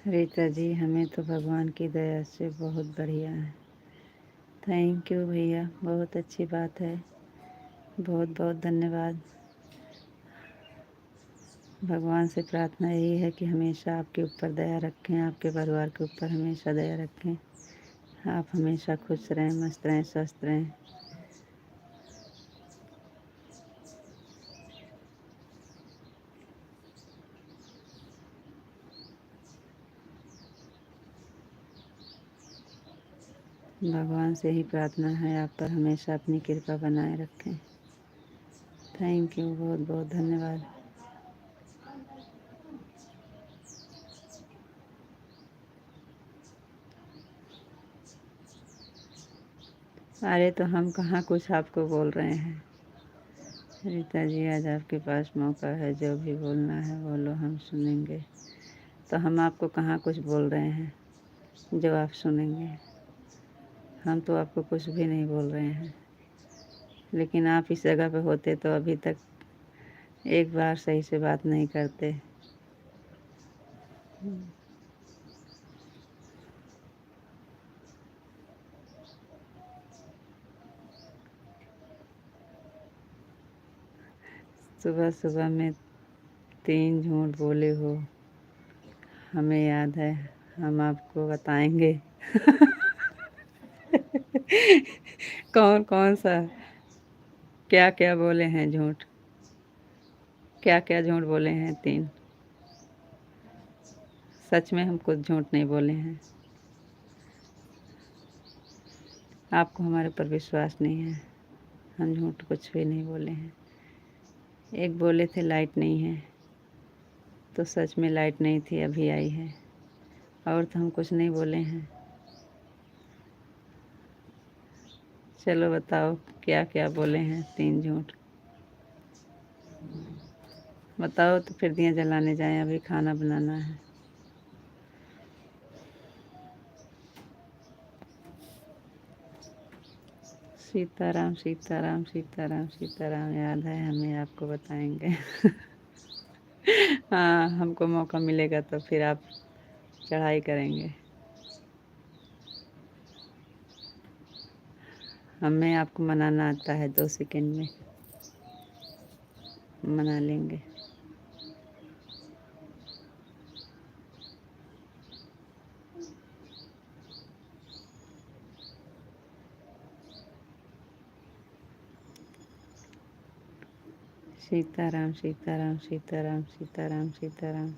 रीता जी, हमें तो भगवान की दया से बहुत बढ़िया है। थैंक यू भैया, बहुत अच्छी बात है। बहुत बहुत धन्यवाद। भगवान से प्रार्थना यही है कि हमेशा आपके ऊपर दया रखें, आपके परिवार के ऊपर हमेशा दया रखें। आप हमेशा खुश रहें, मस्त रहें, स्वस्थ रहें। भगवान से ही प्रार्थना है आप पर हमेशा अपनी कृपा बनाए रखें। थैंक यू, बहुत बहुत धन्यवाद। अरे तो हम कहाँ कुछ आपको बोल रहे हैं। रीता जी, आज आपके पास मौका है, जो भी बोलना है बोलो, हम सुनेंगे। तो हम आपको कहाँ कुछ बोल रहे हैं जो आप सुनेंगे। हम तो आपको कुछ भी नहीं बोल रहे हैं, लेकिन आप इस जगह पे होते तो अभी तक एक बार सही से बात नहीं करते। सुबह सुबह में 3 झूठ बोले हो, हमें याद है, हम आपको बताएंगे। कौन कौन सा, क्या क्या बोले हैं झूठ, क्या क्या झूठ बोले हैं 3। सच में हम कुछ झूठ नहीं बोले हैं। आपको हमारे ऊपर विश्वास नहीं है। हम झूठ कुछ भी नहीं बोले हैं। एक बोले थे लाइट नहीं है, तो सच में लाइट नहीं थी, अभी आई है। और तो हम कुछ नहीं बोले हैं। चलो बताओ क्या क्या बोले हैं 3 झूठ। बताओ तो फिर दिया जलाने जाएं, अभी खाना बनाना है। सीताराम सीताराम सीताराम सीताराम, याद है, हमें आपको बताएंगे। हाँ, हमको मौका मिलेगा तो फिर आप चढ़ाई करेंगे। हमें आपको मनाना आता है, 2 सेकंड में मना लेंगे। सीताराम सीताराम सीताराम सीताराम सीताराम।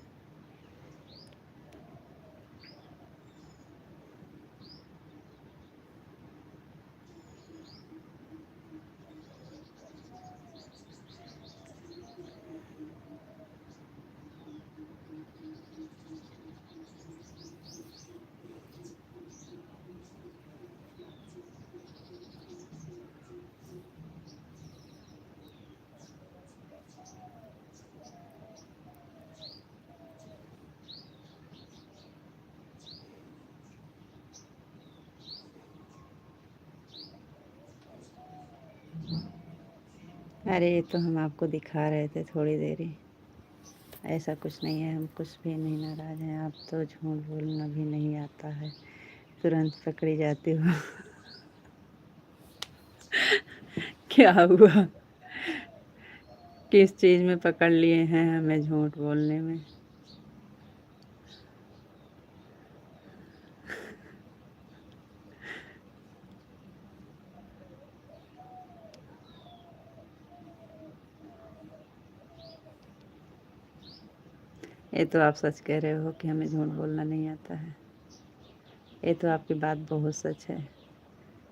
अरे ये तो हम आपको दिखा रहे थे थोड़ी देर ही। ऐसा कुछ नहीं है, हम कुछ भी नहीं नाराज़ हैं। आप तो झूठ बोलना भी नहीं आता है, तुरंत पकड़ी जाती हो। क्या हुआ, किस चीज़ में पकड़ लिए हैं हमें झूठ बोलने में। ये तो आप सच कह रहे हो कि हमें झूठ बोलना नहीं आता है। ये तो आपकी बात बहुत सच है।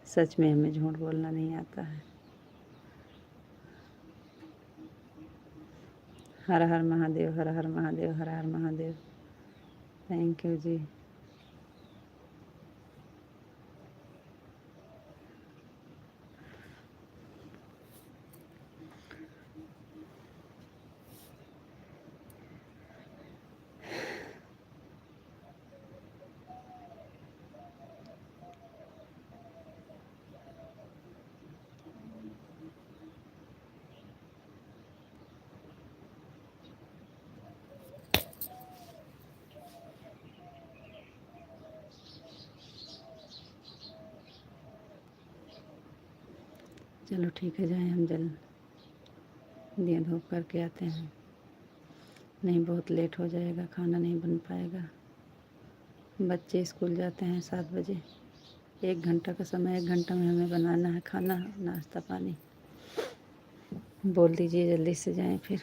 सच में हमें झूठ बोलना नहीं आता है। हर हर महादेव, हर हर महादेव, हर हर महादेव। थैंक यू जी। चलो ठीक है, जाएं हम जल्द दिया धूप करके आते हैं, नहीं बहुत लेट हो जाएगा, खाना नहीं बन पाएगा। बच्चे स्कूल जाते हैं 7 बजे, 1 घंटा का समय, 1 घंटा में हमें बनाना है खाना, नाश्ता पानी। बोल दीजिए जल्दी से जाएं फिर।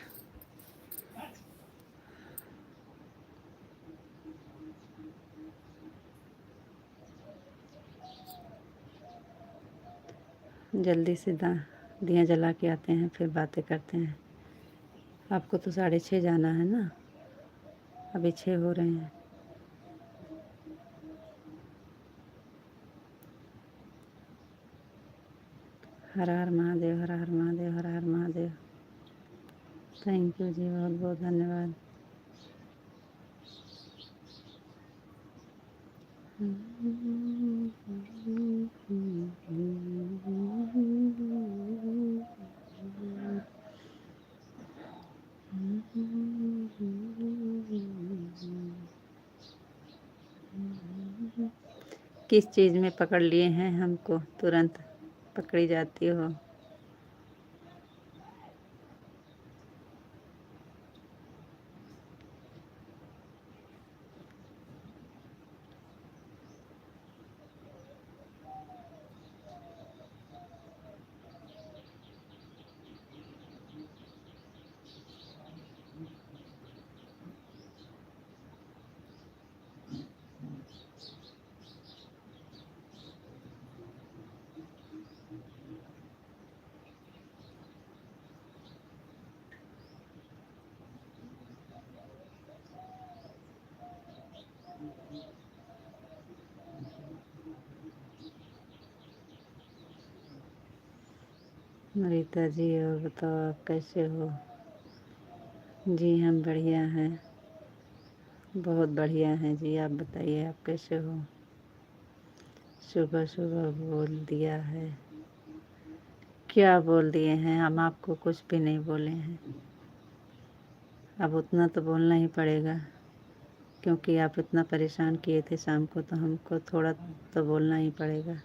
जल्दी से दिया जला के आते हैं, फिर बातें करते हैं। आपको तो 6:30 जाना है ना, अभी 6 हो रहे हैं। हर हर महादेव, हर हर महादेव, हर हर महादेव। थैंक यू जी, बहुत बहुत धन्यवाद। किस चीज़ में पकड़ लिए हैं हमको, तुरंत पकड़ी जाती हो। रीता जी, और बताओ आप कैसे हो। जी हम बढ़िया हैं, बहुत बढ़िया हैं जी। आप बताइए आप कैसे हो। सुबह सुबह बोल दिया है, क्या बोल दिए हैं, हम आपको कुछ भी नहीं बोले हैं। अब उतना तो बोलना ही पड़ेगा, क्योंकि आप इतना परेशान किए थे शाम को, तो हमको थोड़ा तो बोलना ही पड़ेगा।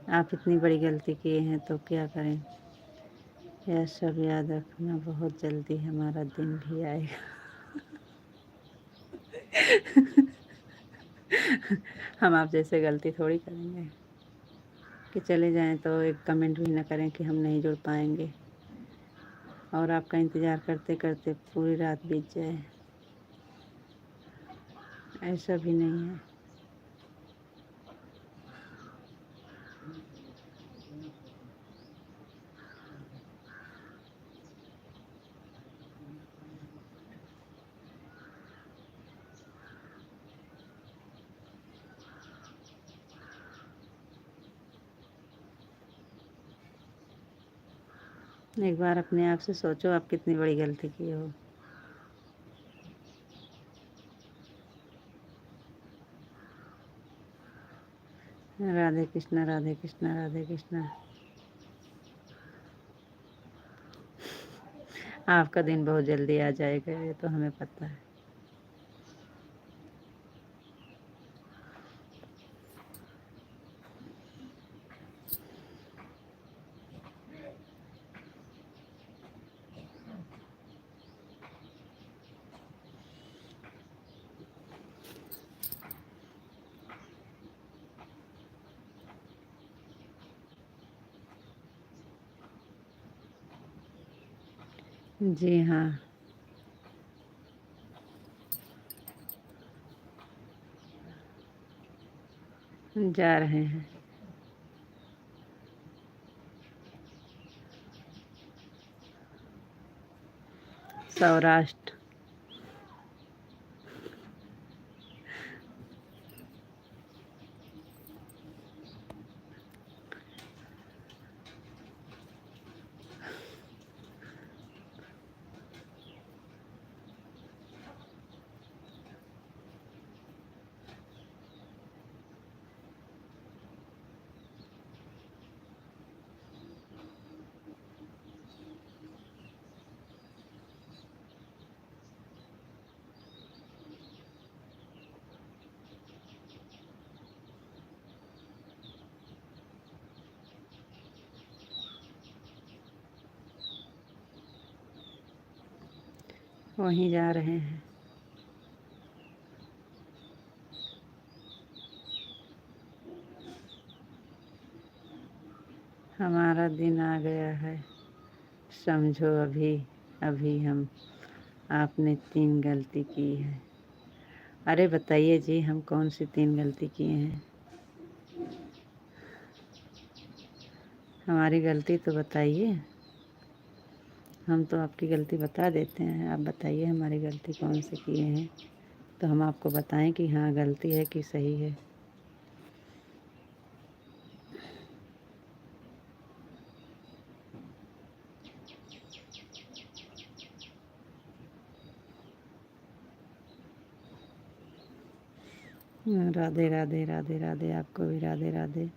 आप इतनी बड़ी गलती किए हैं तो क्या करें। यह सब याद रखना, बहुत जल्दी हमारा दिन भी आएगा। हम आप जैसे गलती थोड़ी करेंगे कि चले जाएं तो एक कमेंट भी ना करें कि हम नहीं जुड़ पाएंगे, और आपका इंतज़ार करते करते पूरी रात बीत जाए, ऐसा भी नहीं है। एक बार अपने आप से सोचो, आप कितनी बड़ी गलती की हो। राधे कृष्णा, राधे कृष्णा, राधे कृष्णा। आपका दिन बहुत जल्दी आ जाएगा, ये तो हमें पता है। जी हाँ, जा रहे हैं। सौराष्ट्र। वहीं जा रहे हैं। हमारा दिन आ गया है, समझो अभी अभी हम आपने 3 गलती की है। अरे बताइए जी, हम कौन सी 3 गलती किए हैं? हमारी गलती तो बताइए। हम तो आपकी गलती बता देते हैं, आप बताइए हमारी गलती कौन सी किए हैं, तो हम आपको बताएं कि हाँ गलती है कि सही है। राधे राधे राधे राधे, आपको भी राधे राधे।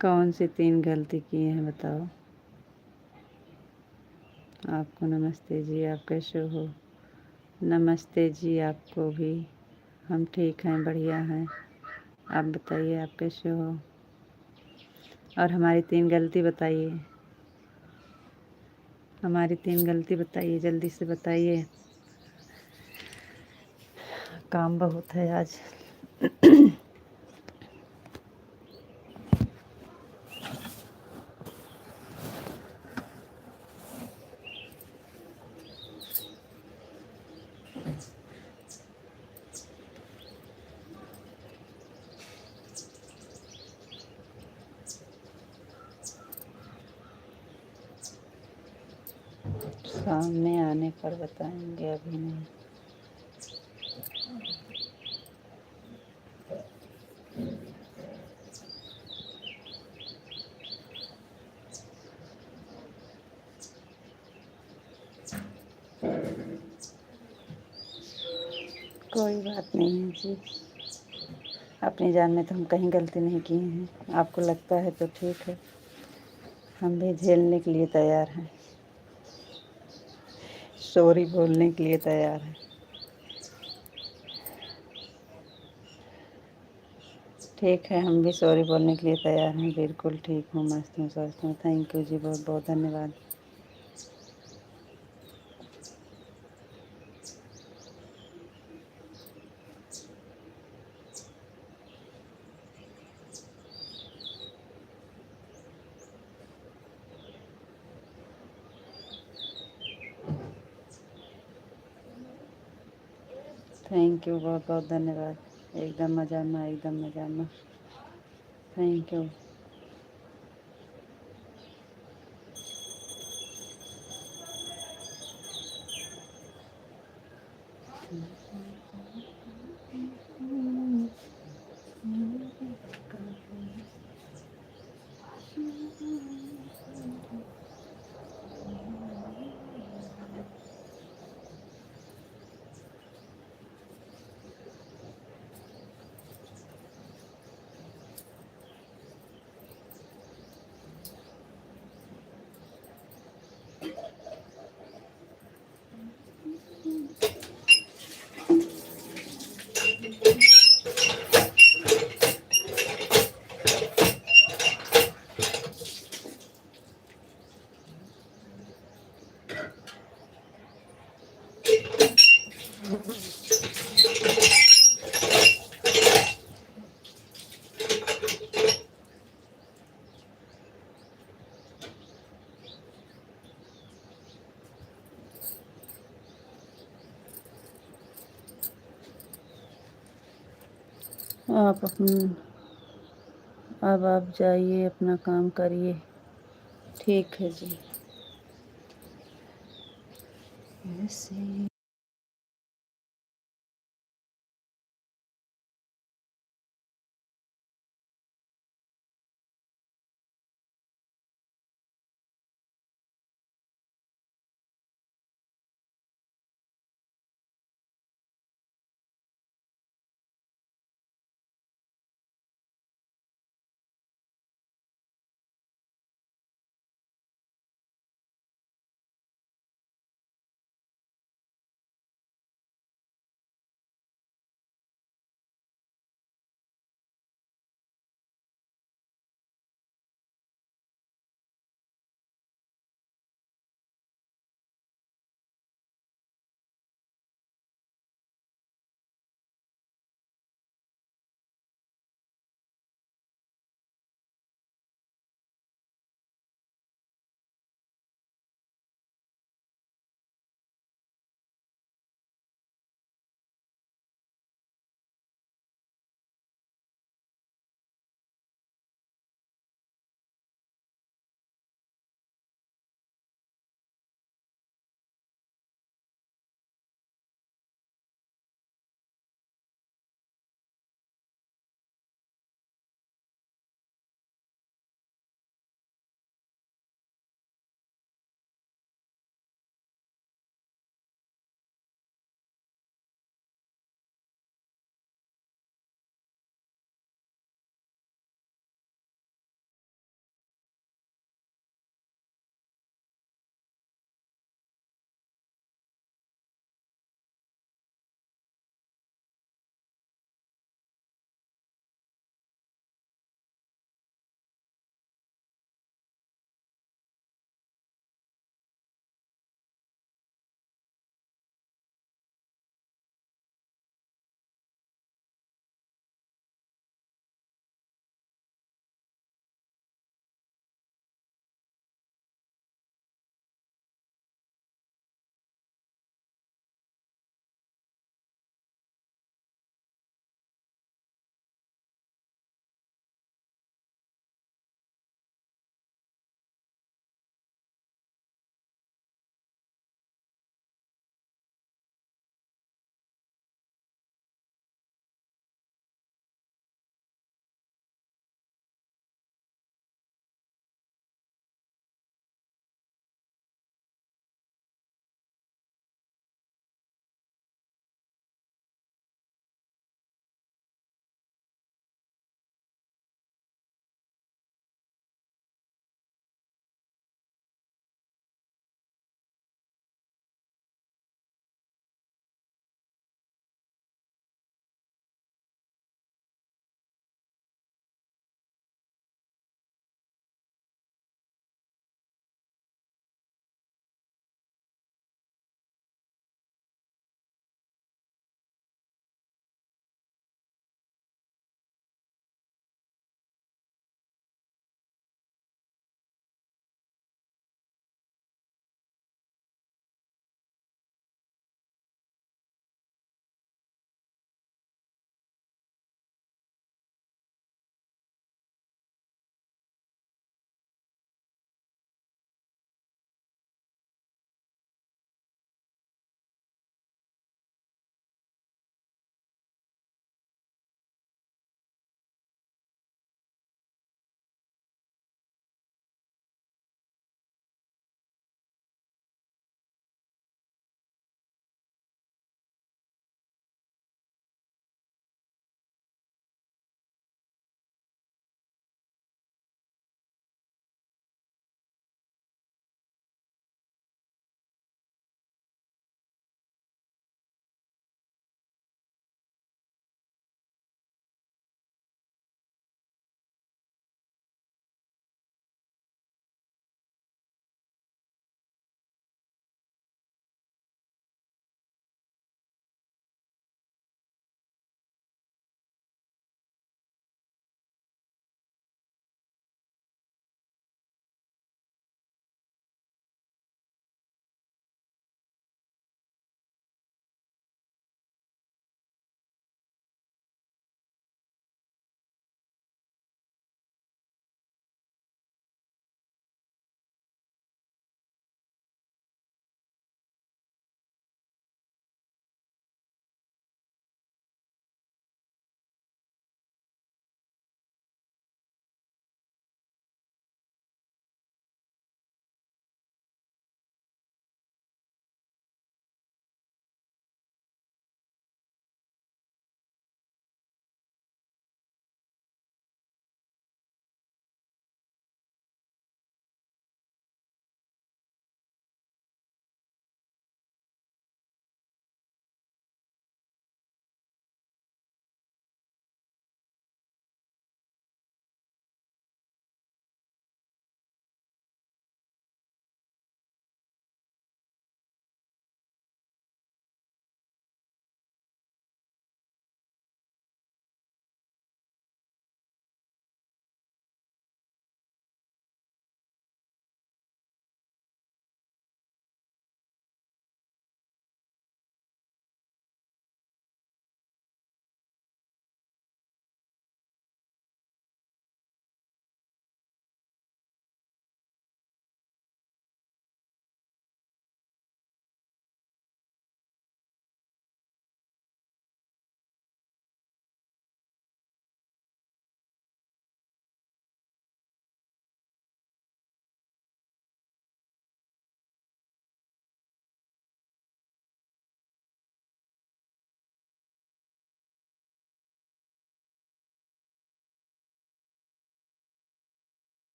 कौन सी 3 गलती किए हैं बताओ? आपको नमस्ते जी, आप कैसे हो? नमस्ते जी आपको भी। हम ठीक हैं, बढ़िया हैं। आप बताइए आप कैसे हो? और हमारी 3 गलती बताइए। हमारी 3 गलती बताइए, जल्दी से बताइए, काम बहुत है आज। सामने आने पर बताएंगे, अभी नहीं। कोई बात नहीं है जी, अपनी जान में तो हम कहीं गलती नहीं किए हैं। आपको लगता है तो ठीक है, हम भी झेलने के लिए तैयार हैं, सॉरी बोलने के लिए तैयार हैं। ठीक है, हम भी सॉरी बोलने के लिए तैयार हैं। बिल्कुल ठीक हूँ, मस्त हूँ, स्वस्थ हूँ। थैंक यू जी, बहुत बहुत धन्यवाद। थैंक यू, बहुत बहुत धन्यवाद। एकदम मज़ा में, एकदम मज़ा में। Thank you. आप अब आप जाइए, अपना काम करिए। ठीक है जी। ऐसे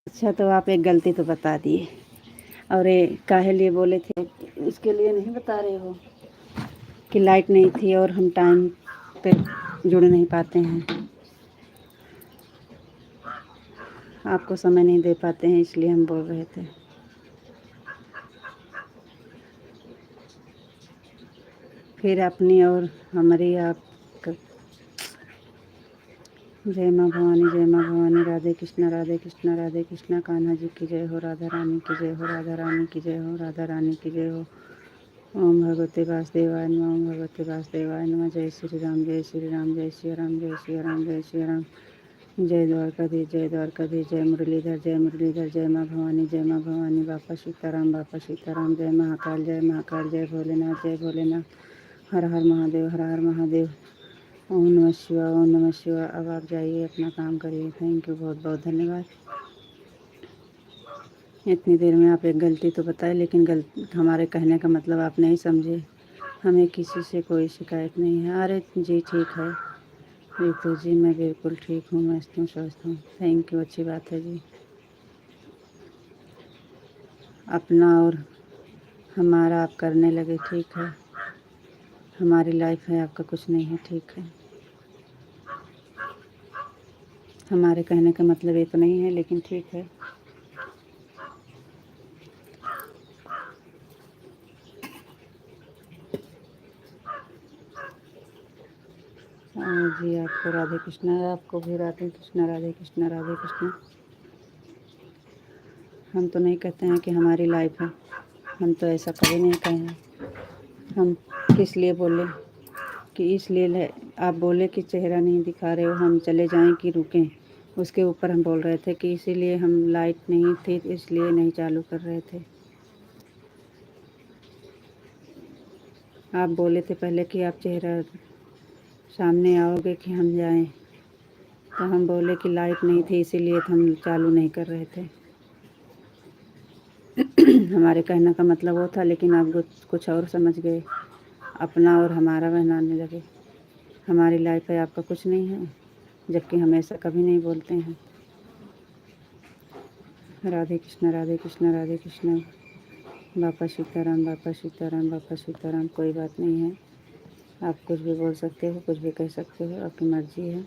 अच्छा, तो आप एक गलती तो बता दिए, और ये काहे लिए बोले थे इसके लिए नहीं बता रहे हो कि लाइट नहीं थी और हम टाइम पे जुड़ नहीं पाते हैं, आपको समय नहीं दे पाते हैं, इसलिए हम बोल रहे थे। फिर अपनी और हमारी आप जय माँ भवानी, जय माँ भवानी, राधे कृष्णा, राधे कृष्णा, राधे कृष्णा, कान्हा जी की जय हो, राधा रानी की जय हो, राधा रानी की जय हो, राधा रानी की जय हो। ओम भगवते वासुदेवाय नमः, ओम भगवते वासुदेवाय नमः। जय श्री राम, जय श्री राम, जय श्री राम, जय श्री राम, जय श्री राम। जय द्वारकाधीश, जय द्वारकाधीश, जय मुरलीधर, जय मुरलीधर, जय माँ भवानी, जय माँ भवानी, बापा सीताराम, बापा सीताराम, जय महाकाल, जय महाकाल, जय भोलेनाथ, जय भोलेनाथ। हर हर महादेव, हर हर महादेव। ओम नमः शिवाय, ओम नमः शिवाय। अब आप जाइए, अपना काम करिए। थैंक यू, बहुत बहुत धन्यवाद। इतनी देर में आप एक गलती तो बताए, लेकिन हमारे कहने का मतलब आप नहीं समझे। हमें किसी से कोई शिकायत नहीं है। अरे जी ठीक है रितु जी, मैं बिल्कुल ठीक हूँ, मस्त हूँ, स्वस्थ हूँ। थैंक यू, अच्छी बात है जी। अपना और हमारा आप करने लगे, ठीक है। हमारी लाइफ है, आपका कुछ नहीं है, ठीक है। हमारे कहने का मतलब ये तो नहीं है, लेकिन ठीक है। जी आपको राधे कृष्णा, आपको भी राधे कृष्णा, राधे कृष्णा, राधे कृष्णा। हम तो नहीं कहते हैं कि हमारी लाइफ है, हम तो ऐसा कभी नहीं कहे हैं। हम किस लिए बोले कि इसलिए आप बोले कि चेहरा नहीं दिखा रहे हो, हम चले जाएं कि रुकें। उसके ऊपर हम बोल रहे थे कि इसीलिए हम लाइट नहीं थी इसलिए नहीं चालू कर रहे थे। आप बोले थे पहले कि आप चेहरा सामने आओगे कि हम जाएं, तो हम बोले कि लाइट नहीं थी इसीलिए हम चालू नहीं कर रहे थे। हमारे कहने का मतलब वो था, लेकिन आप कुछ और समझ गए, अपना और हमारा बनाने लगे। हमारी लाइफ है, आपका कुछ नहीं है, जबकि हम ऐसा कभी नहीं बोलते हैं। राधे कृष्णा, राधे कृष्णा, राधे कृष्णा। बापा सीताराम, बापा सीताराम, बापा सीताराम। कोई बात नहीं है, आप कुछ भी बोल सकते हो, कुछ भी कह सकते हो, आपकी मर्ज़ी है।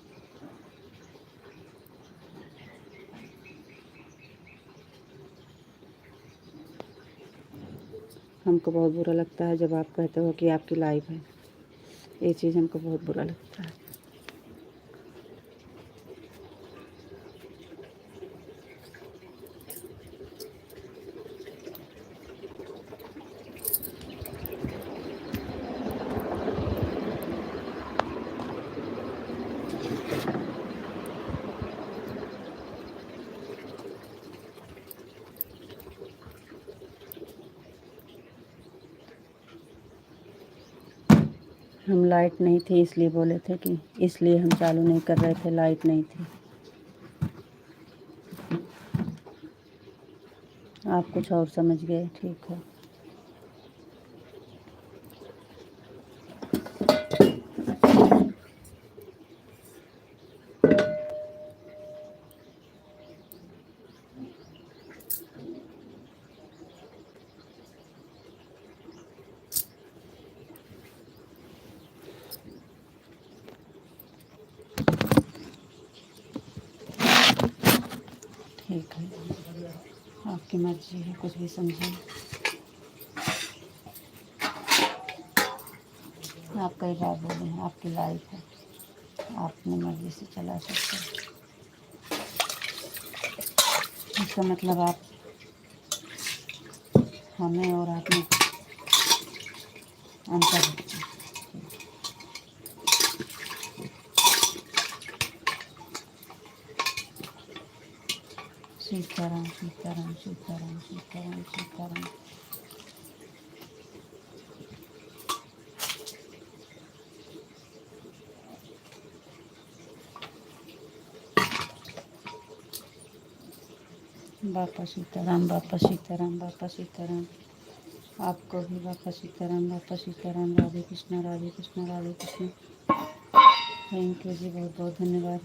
हमको बहुत बुरा लगता है जब आप कहते हो कि आपकी लाइफ है, ये चीज़ हमको बहुत बुरा लगता है। हम लाइट नहीं थी इसलिए बोले थे कि इसलिए हम चालू नहीं कर रहे थे, लाइट नहीं थी। आप कुछ और समझ गए, ठीक है। ठीक है, आपकी मर्ज़ी है, कुछ भी समझिए। आप कई बार बोले हैं आपकी लाइफ है, आप अपनी मर्ज़ी से चला सकते हैं। इसका मतलब आप हमें और आप में अंतर रखते हैं। सीताराम, सीताराम, सीताराम, सीताराम, सीताराम। बापा सीताराम, बापा सीताराम, बापा सीताराम। आपको भी बापा सीताराम, बापा सीताराम। राधे कृष्णा, राधे कृष्णा, राधे कृष्णा। थैंक यू जी, बहुत बहुत धन्यवाद।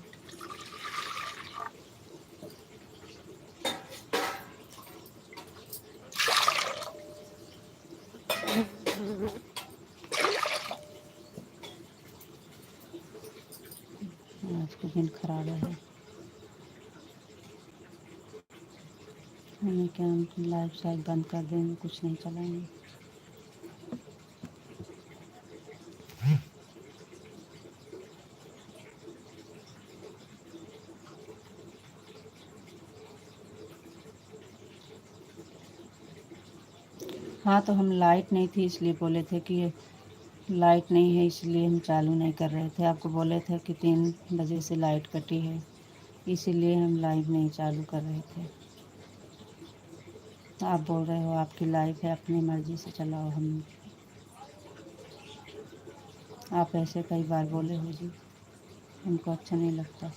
पिन खराब है। हमें क्या, हम लाइव शायद बंद कर देंगे, कुछ नहीं चलाएंगे। हाँ, तो हम लाइट नहीं थी इसलिए बोले थे कि लाइट नहीं है, इसलिए हम चालू नहीं कर रहे थे। आपको बोले थे कि 3 बजे से लाइट कटी है, इसीलिए हम लाइव नहीं चालू कर रहे थे। आप बोल रहे हो आपकी लाइफ है, अपनी मर्ज़ी से चलाओ। हम आप ऐसे कई बार बोले हो जी, हमको अच्छा नहीं लगता।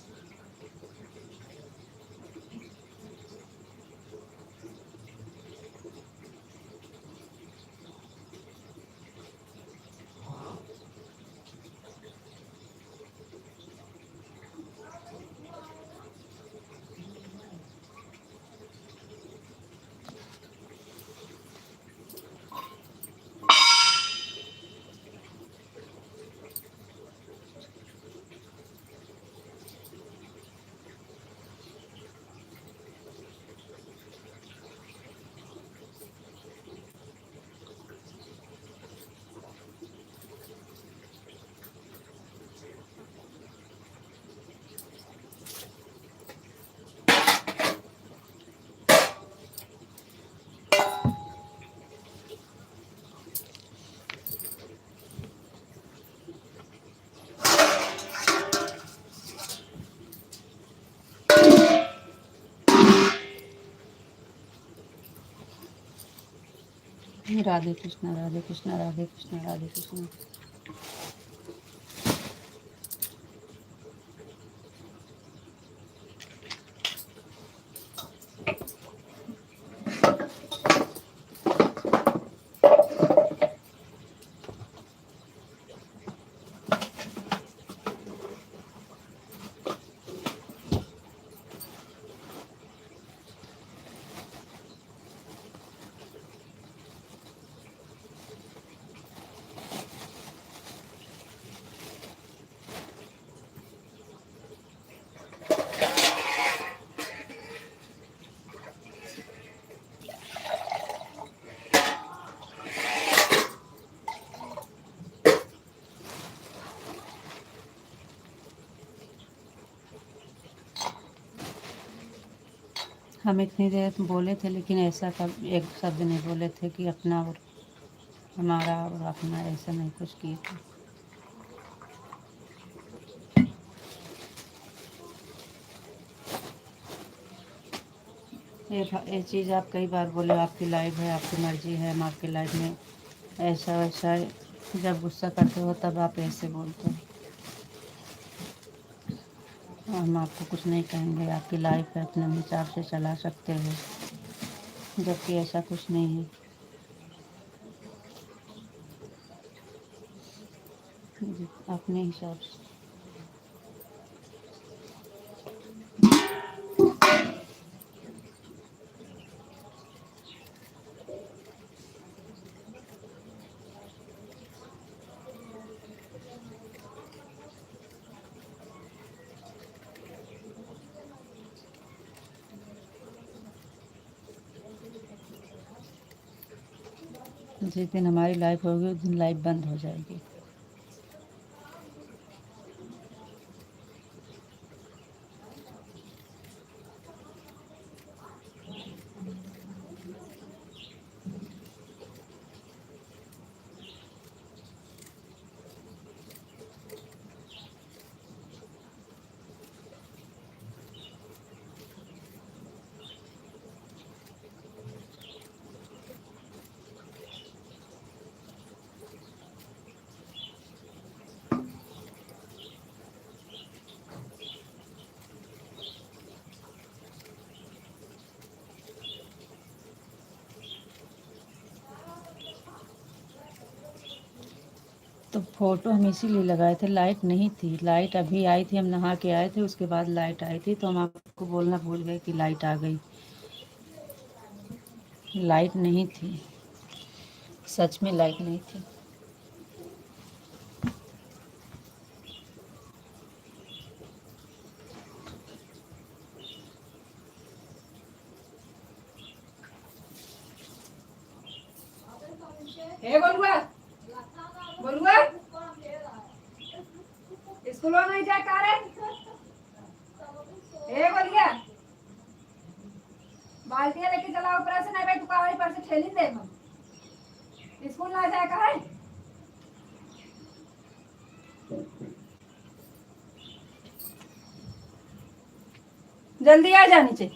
राधे कृष्णा, राधे कृष्णा, राधे कृष्णा, राधे कृष्णा। हम इतनी देर बोले थे, लेकिन ऐसा कब एक शब्द नहीं बोले थे कि अपना और हमारा और अपना, ऐसा नहीं कुछ किए थे। ये चीज़ आप कई बार बोले, आपकी लाइफ है, आपकी मर्ज़ी है, हम आपकी लाइफ में ऐसा वैसा। जब गुस्सा करते हो तब आप ऐसे बोलते हो। हम आपको कुछ नहीं कहेंगे, आपकी लाइफ है, अपने हिसाब से चला सकते हो, जबकि ऐसा कुछ नहीं है। जी, अपने हिसाब से। जिस दिन हमारी लाइफ होगी उस दिन लाइफ बंद हो जाएगी। तो फ़ोटो हम इसीलिए लगाए थे, लाइट नहीं थी। लाइट अभी आई थी, हम नहा के आए थे, उसके बाद लाइट आई थी, तो हम आपको बोलना भूल गए कि लाइट आ गई। लाइट नहीं थी, सच में लाइट नहीं थी। ए बोलुआ बोलुआ स्कूल नहीं जाए का रे ए बोलिया बाल्टियां लेके चला ऊपर से नहीं भाई तू कावड़ी पर से ठेली दे हम स्कूल ना जाए का है जल्दी आ जा नीचे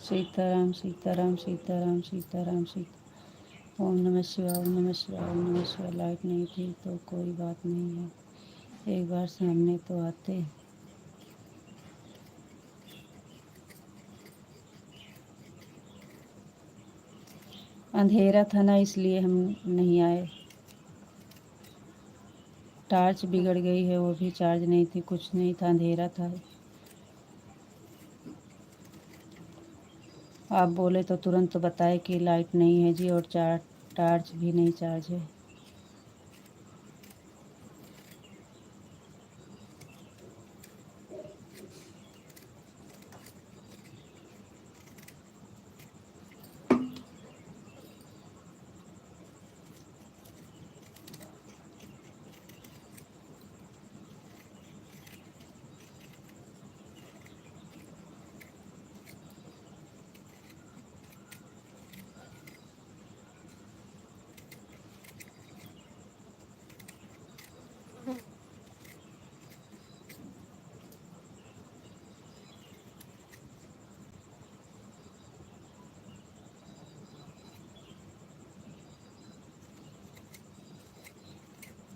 सीताराम सीताराम सीताराम सीताराम सीता ओम नमः शिवाय ओम नमः शिवाय ओम नमः शिवाय। लाइट नहीं थी तो कोई बात नहीं है, एक बार सामने तो आते। अंधेरा था ना इसलिए हम नहीं आए। टॉर्च बिगड़ गई है, वो भी चार्ज नहीं थी, कुछ नहीं था, अंधेरा था। आप बोले तो तुरंत तो बताए कि लाइट नहीं है जी, और टॉर्च भी नहीं चार्ज है।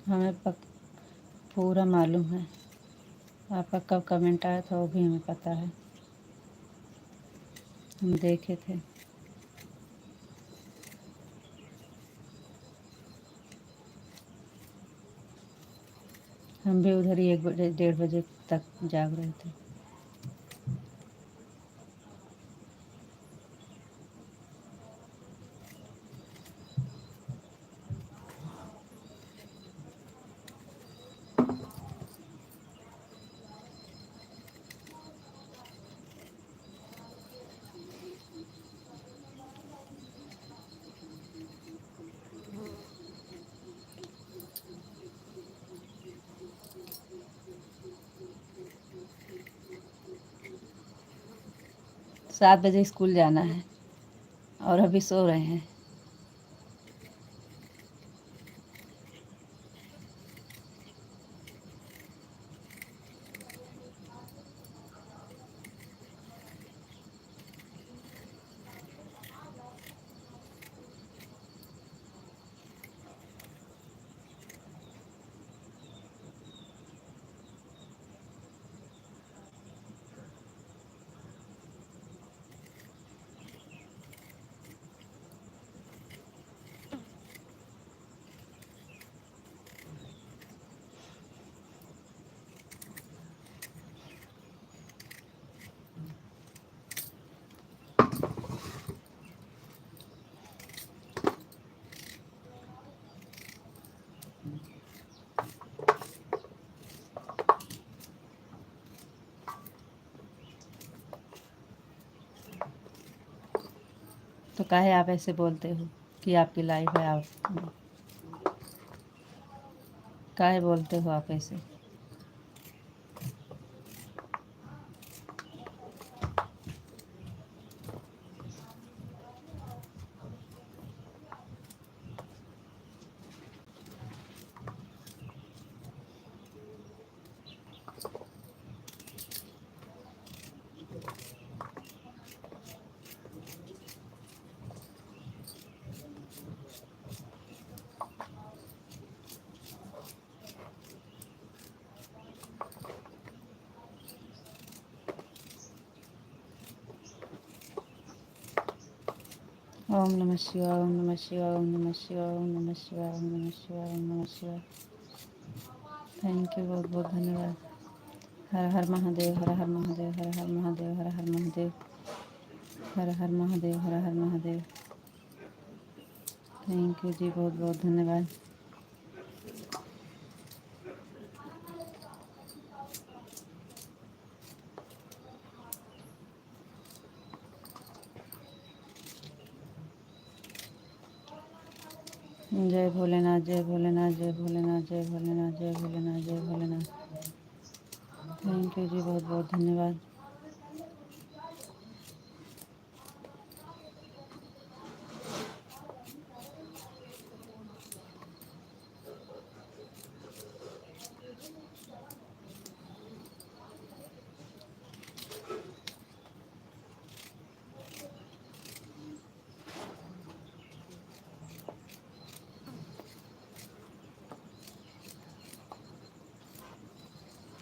हमें पूरा मालूम है, आपका कब कमेंट आया था वो भी हमें पता है, हम देखे थे। हम भी उधर ही 1 बजे 1:30 बजे तक जाग रहे थे। सात बजे स्कूल जाना है और अभी सो रहे हैं। तो काहे आप ऐसे बोलते हो कि आपकी लाइफ है, आप काहे बोलते हो आप ऐसे? ओम नमः शिवाय ओम नमः शिवाय ओम नमः शिवाय ओम नमः शिवाय ओम नमः शिवाय ओम नमः शिवाय। थैंक यू, बहुत बहुत धन्यवाद। हर हर महादेव, हर हर महादेव, हर हर महादेव, हर हर महादेव, हर हर महादेव, हर हर महादेव। थैंक यू जी, बहुत बहुत धन्यवाद। जय भोलेनाथ, जय भोलेनाथ, जय भोलेनाथ, जय भोलेनाथ, जय भोलेनाथ, जय भोलेनाथ। थैंक यू जी, बहुत बहुत धन्यवाद।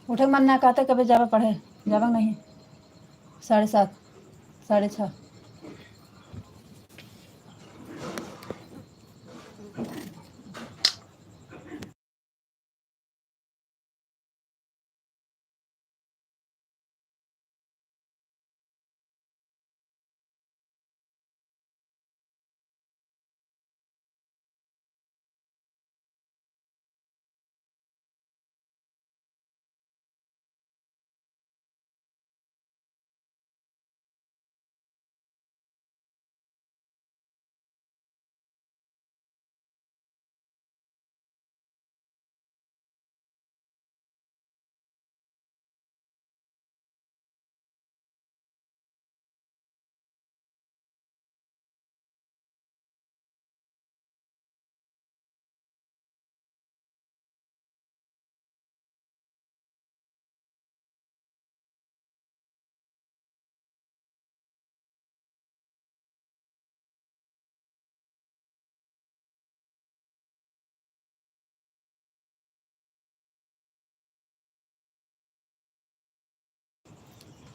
उठे मन ना कहते कभी जावा पढ़े, जावा नहीं 7:30 6:30।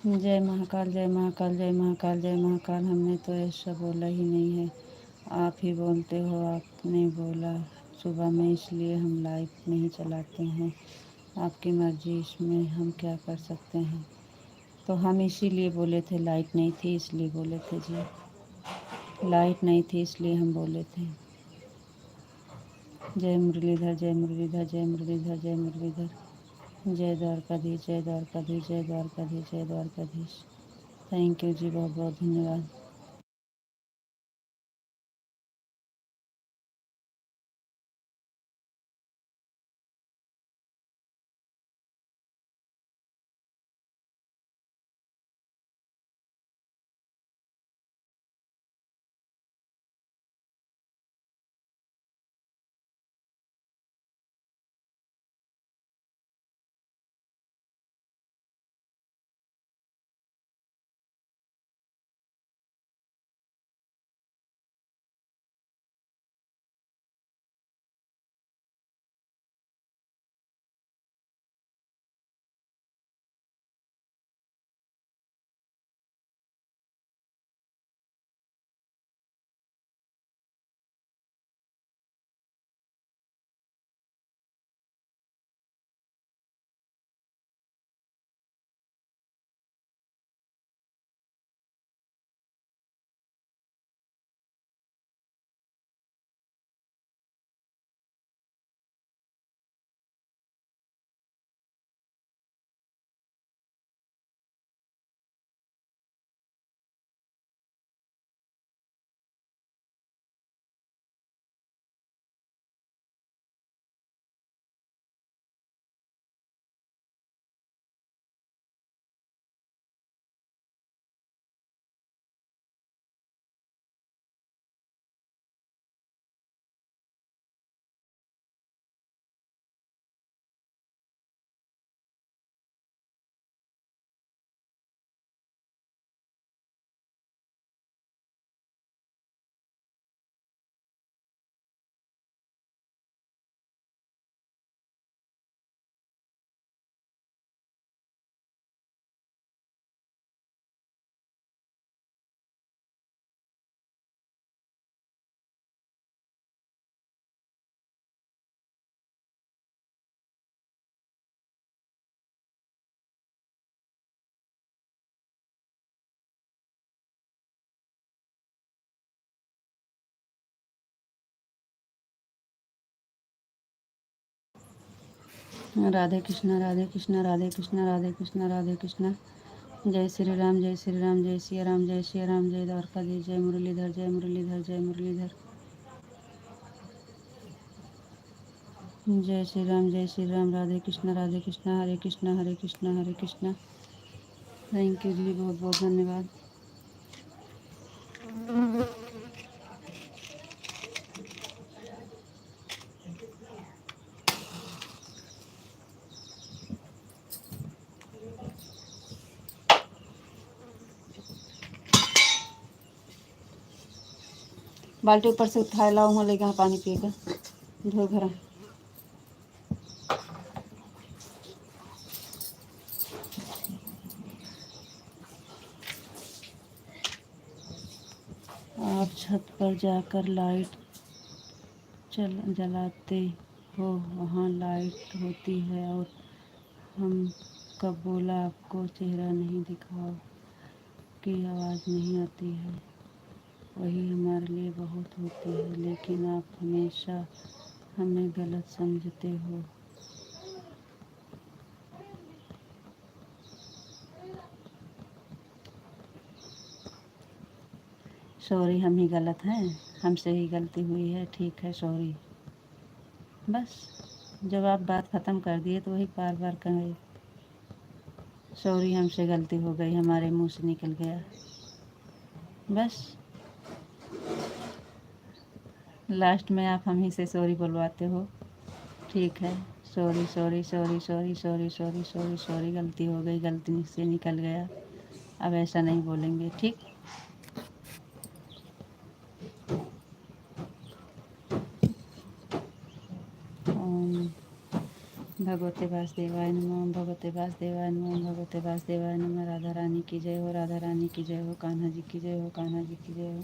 जय महाकाल, जय महाकाल, जय महाकाल, जय महाकाल। हमने तो ऐसा बोला ही नहीं है, आप ही बोलते हो। आपने बोला सुबह में, इसलिए हम लाइव नहीं चलाते हैं। आपकी मर्जी, इसमें हम क्या कर सकते हैं। तो हम इसीलिए बोले थे, लाइट नहीं थी इसलिए बोले थे जी। लाइट नहीं थी इसलिए हम बोले थे। जय मुरलीधर, जय मुरलीधर, जय मुरलीधर, जय मुरलीधर। जय द्वारकाधीश, जय द्वारकाधीश, जय द्वारकाधीश, जय द्वारकाधीश। थैंक यू जी, बहुत बहुत धन्यवाद। राधे कृष्णा राधे कृष्णा राधे कृष्णा राधे कृष्णा राधे कृष्णा। जय श्री राम जय श्री राम जय सिया राम जय सिया राम जय द्वारकाधीश जय मुरलीधर जय मुरलीधर जय मुरलीधर। जय श्री राम राधे कृष्णा हरे कृष्णा हरे कृष्णा हरे कृष्णा। थैंक यू जी, बहुत बहुत धन्यवाद। बाल्टी ऊपर से उठा लाओ, वहाँ लेगा पानी पिएगा, धो भरा। आप छत पर जाकर लाइट जलाते हो, वहाँ लाइट होती है, और हम कब बोला आपको चेहरा नहीं दिखाओ की आवाज़ नहीं आती है, वही हमारे लिए बहुत होती है, लेकिन आप हमेशा हमें गलत समझते हो। सॉरी, हम ही गलत हैं, हमसे ही गलती हुई है, ठीक है सॉरी। बस जब आप बात ख़त्म कर दिए तो वही बार बार कहें सॉरी, हमसे गलती हो गई, हमारे मुंह से निकल गया। बस लास्ट में आप हम ही से सॉरी बुलवाते हो। ठीक है, sorry sorry sorry sorry sorry sorry sorry sorry, गलती हो गई, गलती से निकल गया, अब ऐसा नहीं बोलेंगे, ठीक। ओम भगवते वासुदेवाय नमः, ओम भगवते वासुदेवाय नमः, ओम भगवते वासुदेवाय नमः। राधा रानी की जय हो, राधा रानी की जय हो, कान्हा जी की जय हो, कान्हा जी की जय हो।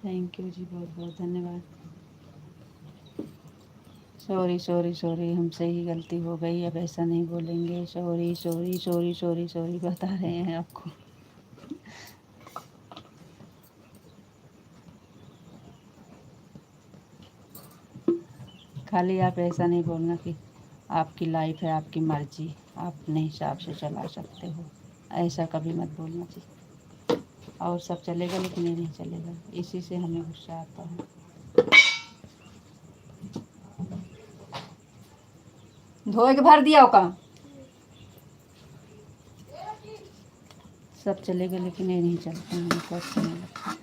थैंक यू जी, बहुत बहुत धन्यवाद। सॉरी सॉरी सॉरी, हमसे ही गलती हो गई, अब ऐसा नहीं बोलेंगे, sorry sorry sorry sorry sorry बता रहे हैं आपको। खाली आप ऐसा नहीं बोलना कि आपकी लाइफ है, आपकी मर्जी, आप अपने हिसाब से चला सकते हो, ऐसा कभी मत बोलना चाहिए। और सब चलेगा लेकिन ये नहीं चलेगा, इसी से हमें गुस्सा आता है। धोए के भर दिया होगा, सब चलेगा लेकिन ये नहीं चलता, हमको अच्छा नहीं लगता।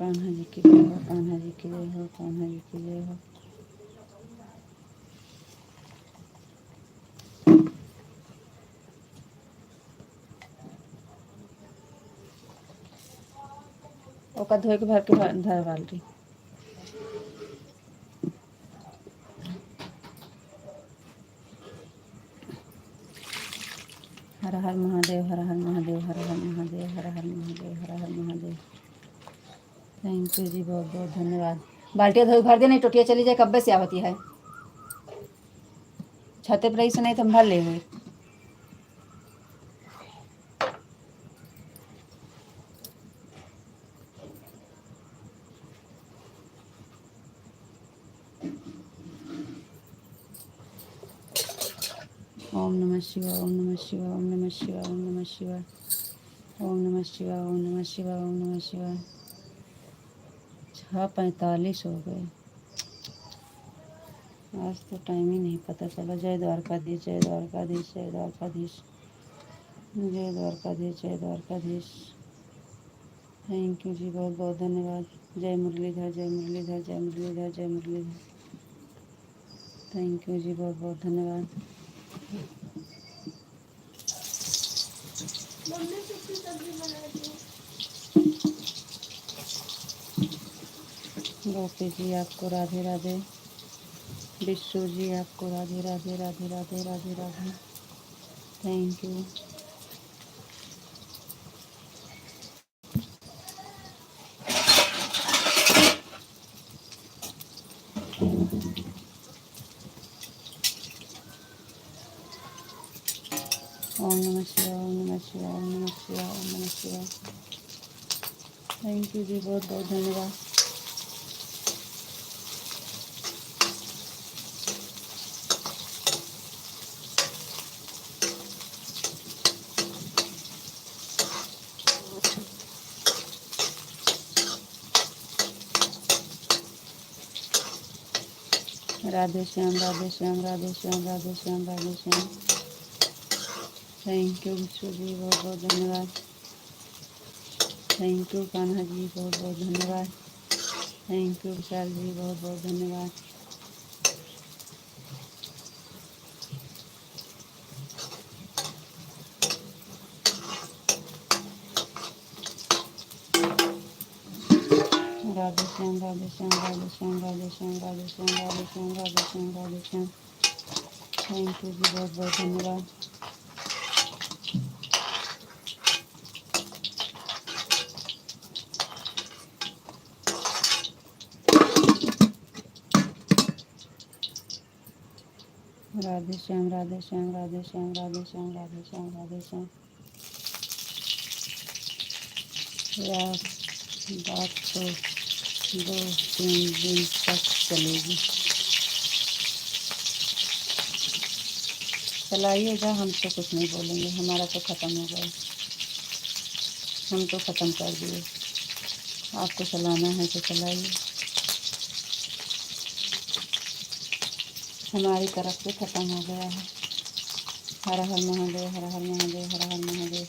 कान्हा जी की जय हो, कान्हा जी की जय हो, कान्हा जी की जय हो। ओका धोए के भर के धर बाल्टी। हर हर महादेव, हर हर महादेव, हर हर महादेव, हर हर महादेव, हर हर महादेव। थैंक यू जी, बहुत बहुत धन्यवाद। बाल्टियाँ धोई भर दे, नहीं टोटिया चली जाए, कब्बे से आवती है छते पर, से नहीं तो हम भर ले हुए। ओम नमः शिवाय, ओम नमः शिवाय, ओम नमः शिवाय, ओम नमः शिवाय, ओम नमः शिवाय, ओम नमः शिवाय, ओम नमः शिवाय। 6:45 हो गए, आज तो टाइम ही नहीं पता चला। जय द्वारकाधीश, जय द्वारकाधीश, जय द्वारकाधीश, जय द्वारकाधीश, जय द्वारकाधीश। थैंक यू जी, बहुत बहुत धन्यवाद। जय मुरलीधर, जय मुरलीधर, जय मुरलीधर, जय मुरलीधर। थैंक यू जी, बहुत बहुत धन्यवाद। गोपी जी आपको राधे राधे, विश्व जी आपको राधे राधे राधे राधे राधे राधे। Thank you. ओम नमः शिवाय, ओम नमः नमः शिवाय, ओम नमः शिवाय, ओम नमः शिवाय। थैंक यू जी, बहुत बहुत धन्यवाद। राधे श्याम, राधे श्याम, राधे श्याम, राधे श्याम, राधे श्याम। थैंक यू विश्व जी, बहुत बहुत धन्यवाद। थैंक यू कान्हा जी, बहुत बहुत धन्यवाद। थैंक यू विशाल जी, बहुत बहुत धन्यवाद। राधे श्याम, राधे श्याम, राधे श्याम, राधे श्याम, राधे श्याम, राधे श्याम, राधे श्याम, राधे श्याम। थैंक यू जी, बहुत बहुत धन्यवाद। राधे श्याम, राधे श्याम, राधे श्याम, राधे श्याम, राधे श्याम, राधे श्याम। यार बात तो 2-3 दिन तक चलेगी। चलाइएगा, हम तो कुछ नहीं बोलेंगे, हमारा तो ख़त्म हो गया, हम तो ख़त्म कर दिए। आपको चलाना है तो चलाइए, हमारी तरफ से ख़त्म हो गया है। हर हर महादेव, हर हर महादेव, हर हर महादेव,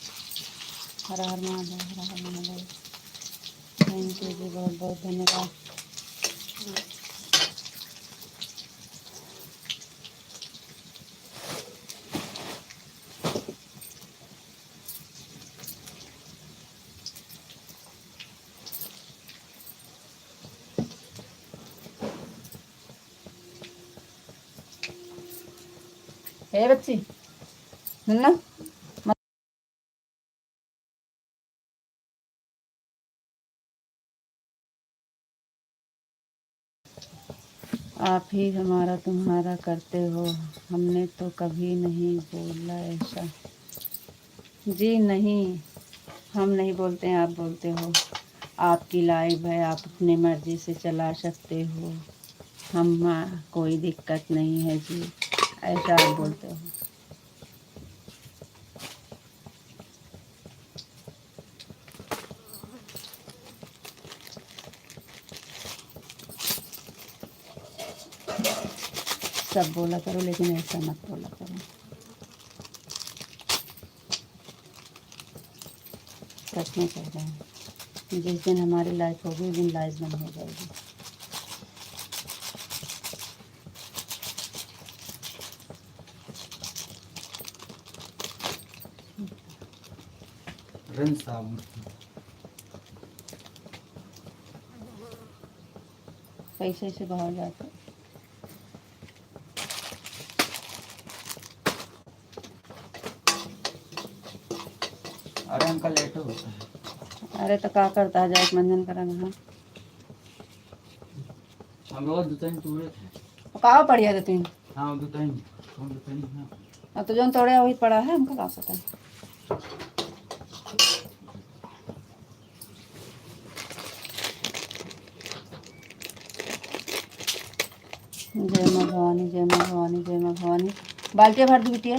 हर हर महादेव, हर हर महादेव। थैंक यू जी, बहुत बहुत धन्यवाद। हे बच्ची सुनना, आप ही हमारा तुम्हारा करते हो, हमने तो कभी नहीं बोला ऐसा। जी नहीं, हम नहीं बोलते हैं, आप बोलते हो। आपकी लाइव है, आप अपनी मर्ज़ी से चला सकते हो, हम कोई दिक्कत नहीं है जी, ऐसा आप बोलते हो। सब बोला करो, लेकिन ऐसा मत बोला करो। सच में कह रहे हैं, जिस दिन हमारी लाइफ होगी उस दिन लाइफ बंद हो जाएगी। पैसे से बाहर जाते। अरे अंकल लेट होता है। अरे तो का करता है, जाए मंजन कराना है। हम रोज दुतन तोड़े थे। तो कहाँ पढ़िया थे तुम? हाँ दुतन, कौन दुतन है? अब तो जो तोड़े वही पड़ा है, हमको का पता है। जय माँ भवानी, जय माँ भवानी, जय माँ भवानी। बाल्टियाँ भर दी बिटिया।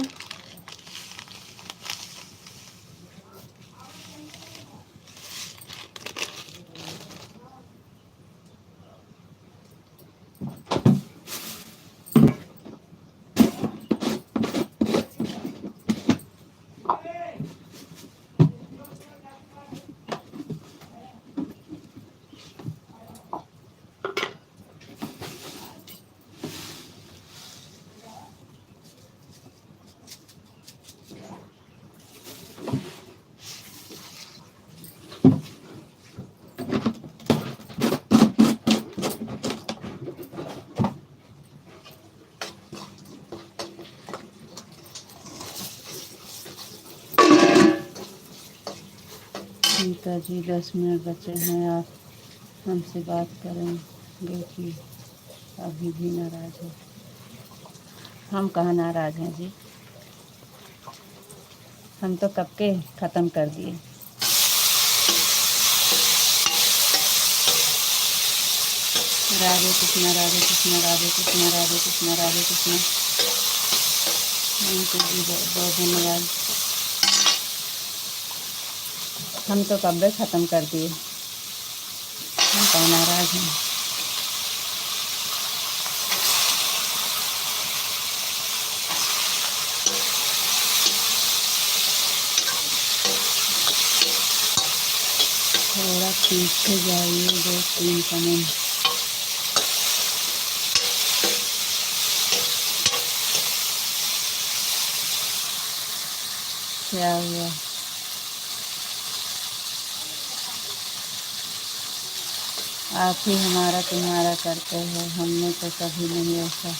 सीता जी 10 मिनट बचे हैं, आप हमसे बात करेंगे कि अभी भी नाराज़ है? हम कहाँ नाराज़ हैं जी, हम तो कब के ख़त्म कर दिए। राधे कृष्णा राधे कृष्णा राधे कृष्णा राधे कृष्णा राधे कृष्णा। थैंक यू जी, बहुत बहुत धन्यवाद। हम तो कब से ख़त्म कर दिए, हम तो नाराज़ हैं। थोड़ा पीछे जाइए 2-3 कमेंट। क्या हुआ? आप ही हमारा तुम्हारा करते हो, हमने तो कभी नहीं ऐसा,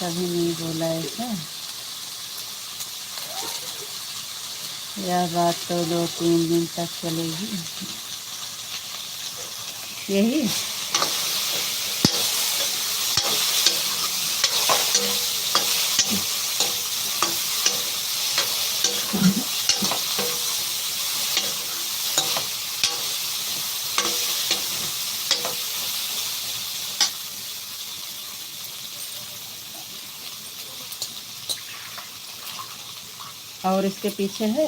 कभी नहीं बोला ऐसा। यह बात तो 2-3 दिन तक चलेगी यही। और इसके पीछे है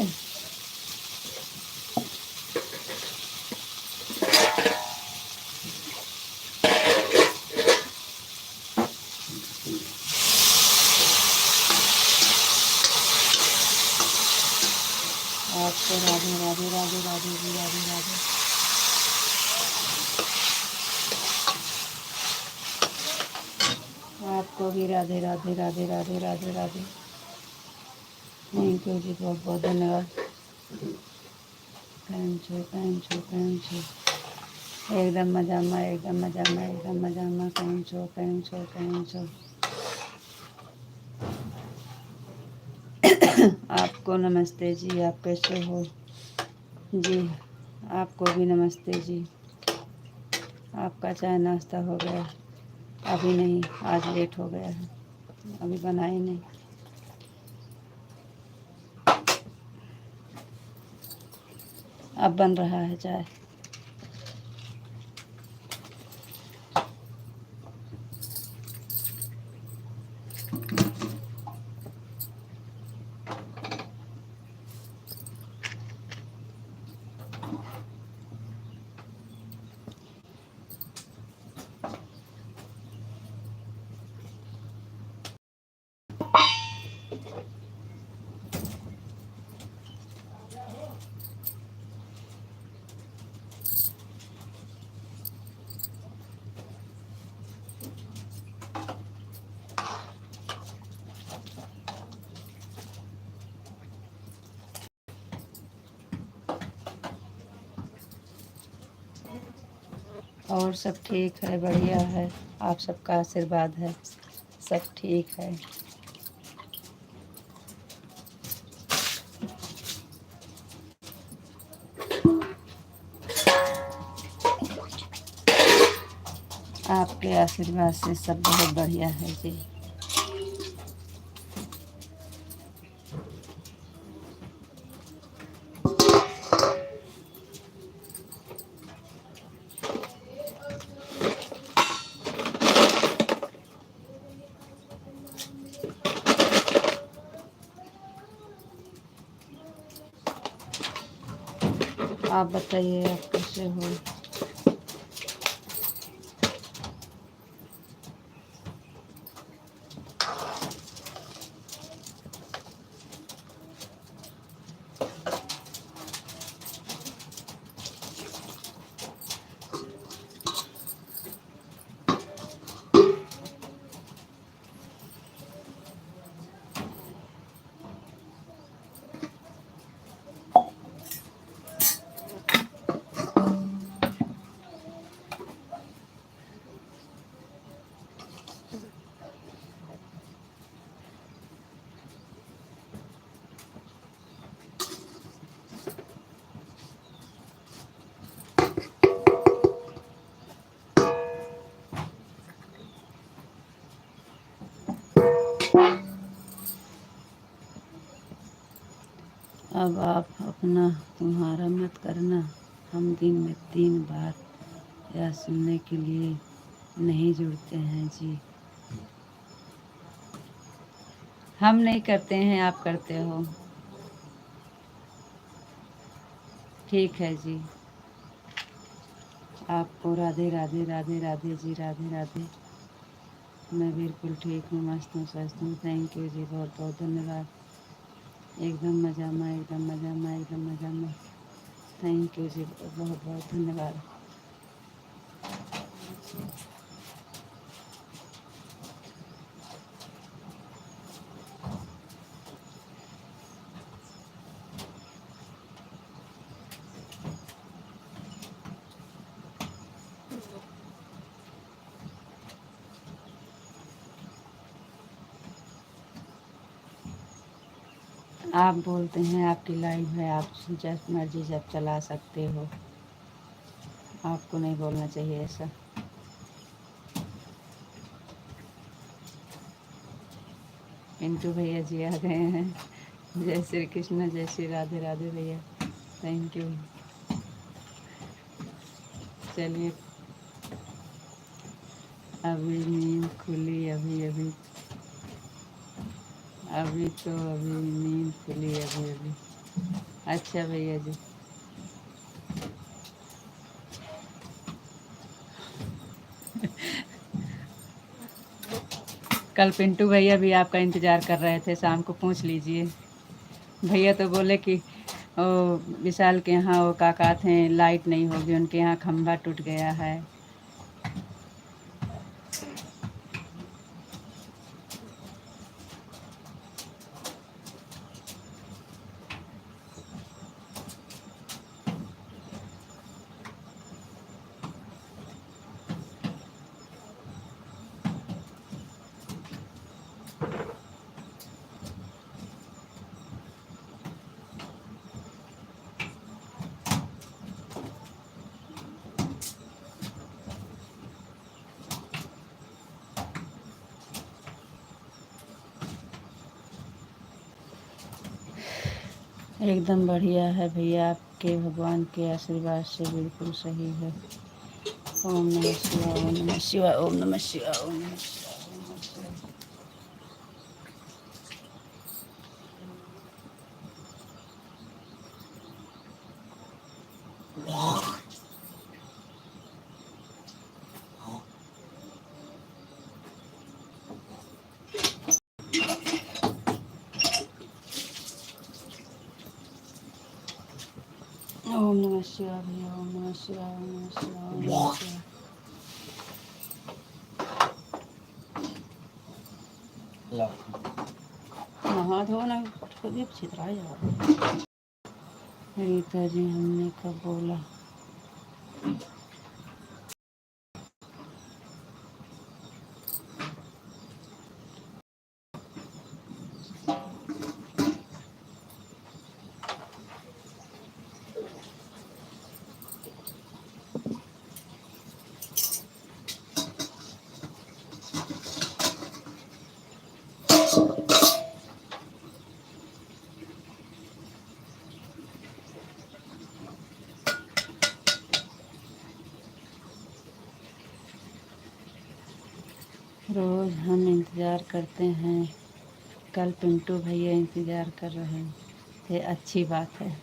आपको राधे राधे राधे राधे जी राधे राधे। आपको भी राधे राधे राधे राधे राधे राधे। थैंक यू जी, बहुत बहुत धन्यवाद। કેમ છો एकदम मजामा एकदम मजामा एकदम मजामा। કેમ છો। आपको नमस्ते जी, आप कैसे हो जी? आपको भी नमस्ते जी। आपका चाय नाश्ता हो गया? अभी नहीं, आज लेट हो गया है, अभी बनाए नहीं। अब बन रहा है चाय। और सब ठीक है, बढ़िया है, आप सबका आशीर्वाद है, सब ठीक है। आपके आशीर्वाद से सब बहुत बढ़िया है जी। आप बताइए, आप कैसे हो? अब आप अपना तुम्हारा मत करना। हम दिन में 3 बार यह सुनने के लिए नहीं जुड़ते हैं जी। हम नहीं करते हैं, आप करते हो। ठीक है जी। आपको राधे राधे राधे राधे जी, राधे राधे। मैं बिल्कुल ठीक हूँ, मस्त हूँ, स्वस्थ हूँ। थैंक यू जी, बहुत बहुत धन्यवाद। एकदम मज़ा में, एकदम मज़ा में, एकदम मज़ा में। थैंक यू जी, बहुत बहुत धन्यवाद। आप बोलते हैं आपकी लाइव है, आप जब मर्जी जब चला सकते हो। आपको नहीं बोलना चाहिए ऐसा। पिंटू भैया जी आ गए हैं। जय श्री कृष्ण, जय श्री राधे राधे भैया। Thank you. चलिए, अभी नींद खुली, अभी अभी अभी तो अभी नींद खुली, अभी अभी। अच्छा भैया जी। कल पिंटू भैया भी आपका इंतज़ार कर रहे थे, शाम को पूछ लीजिए। भैया तो बोले कि ओ विशाल के यहाँ वो काका थे, लाइट नहीं होगी, उनके यहाँ खंभा टूट गया है। एकदम बढ़िया है भैया, आपके भगवान के आशीर्वाद से बिल्कुल सही है। ओम नमः शिवाय, ओम नमः शिवाय, ओम नमः शिवाय, ओम नमः शिवाय, ओम नमः शिवाय। ओम नमः शिवाय भैया, ओम नमः शिवाय, ओम नमः शिवाय, ओम नमः शिवाय। लो। नहा धोना खुद ही छितरा जाओ। रीता जी, हमने कब बोला? रोज़ हम इंतज़ार करते हैं। कल पिंटू भैया इंतज़ार कर रहे थे, अच्छी बात है।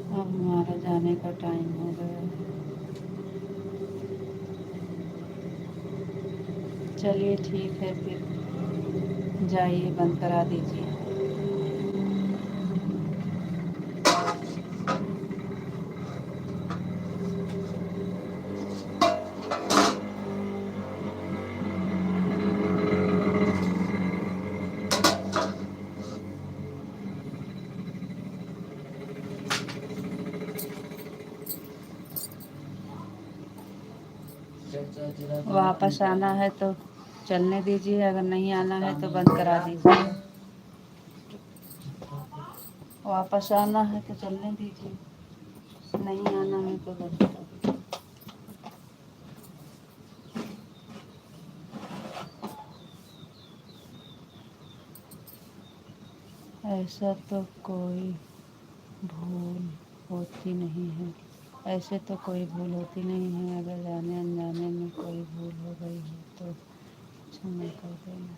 अब हमारा जाने का टाइम हो गया है। चलिए ठीक है, फिर जाइए, बंद करा दीजिए। वापस आना है तो चलने दीजिए, अगर नहीं आना है तो बंद करा दीजिए। वापस आना है तो चलने दीजिए, नहीं आना है तो बंद करा दीजिए। ऐसा तो कोई भूल होती नहीं है, ऐसे तो कोई भूल होती नहीं है। अगर जाने अनजाने में कोई भूल हो गई है तो क्षमा कर देना।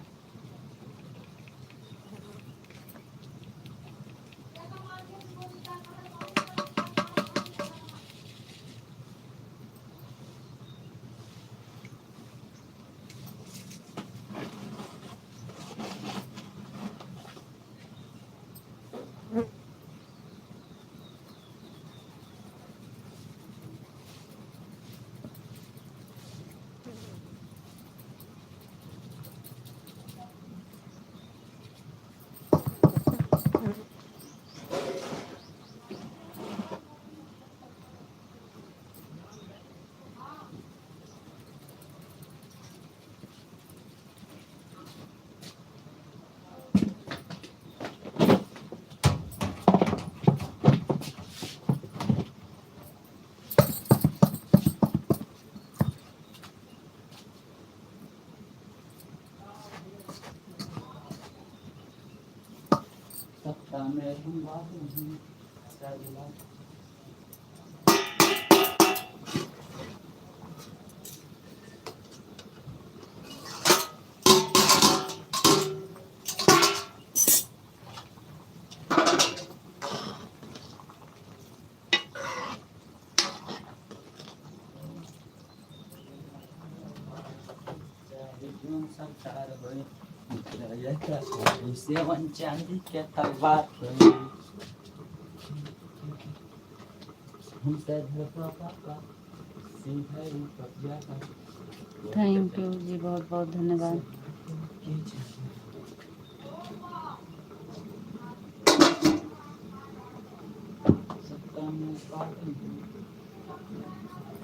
सप्ताह में हम बात नहीं संसार हो सेवन चांदी के तलवार थैंक यू जी, बहुत बहुत धन्यवाद।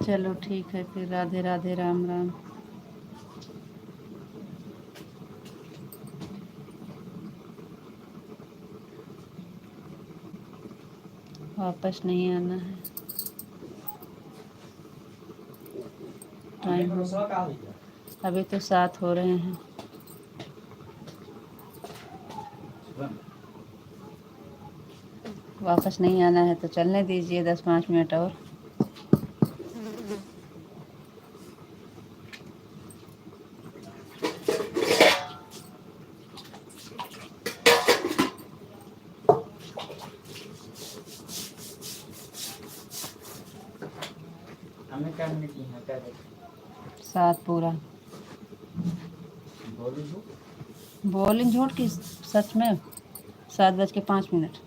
चलो ठीक है, फिर राधे राधे, राम राम। वापस नहीं आना है, टाइम हो, अभी तो 7 हो रहे हैं। वापस नहीं आना है तो चलने दीजिए 10-5 मिनट और। हमें करने की है क्या 7 पूरा। बोली बोलें झूठ की, सच में 7:05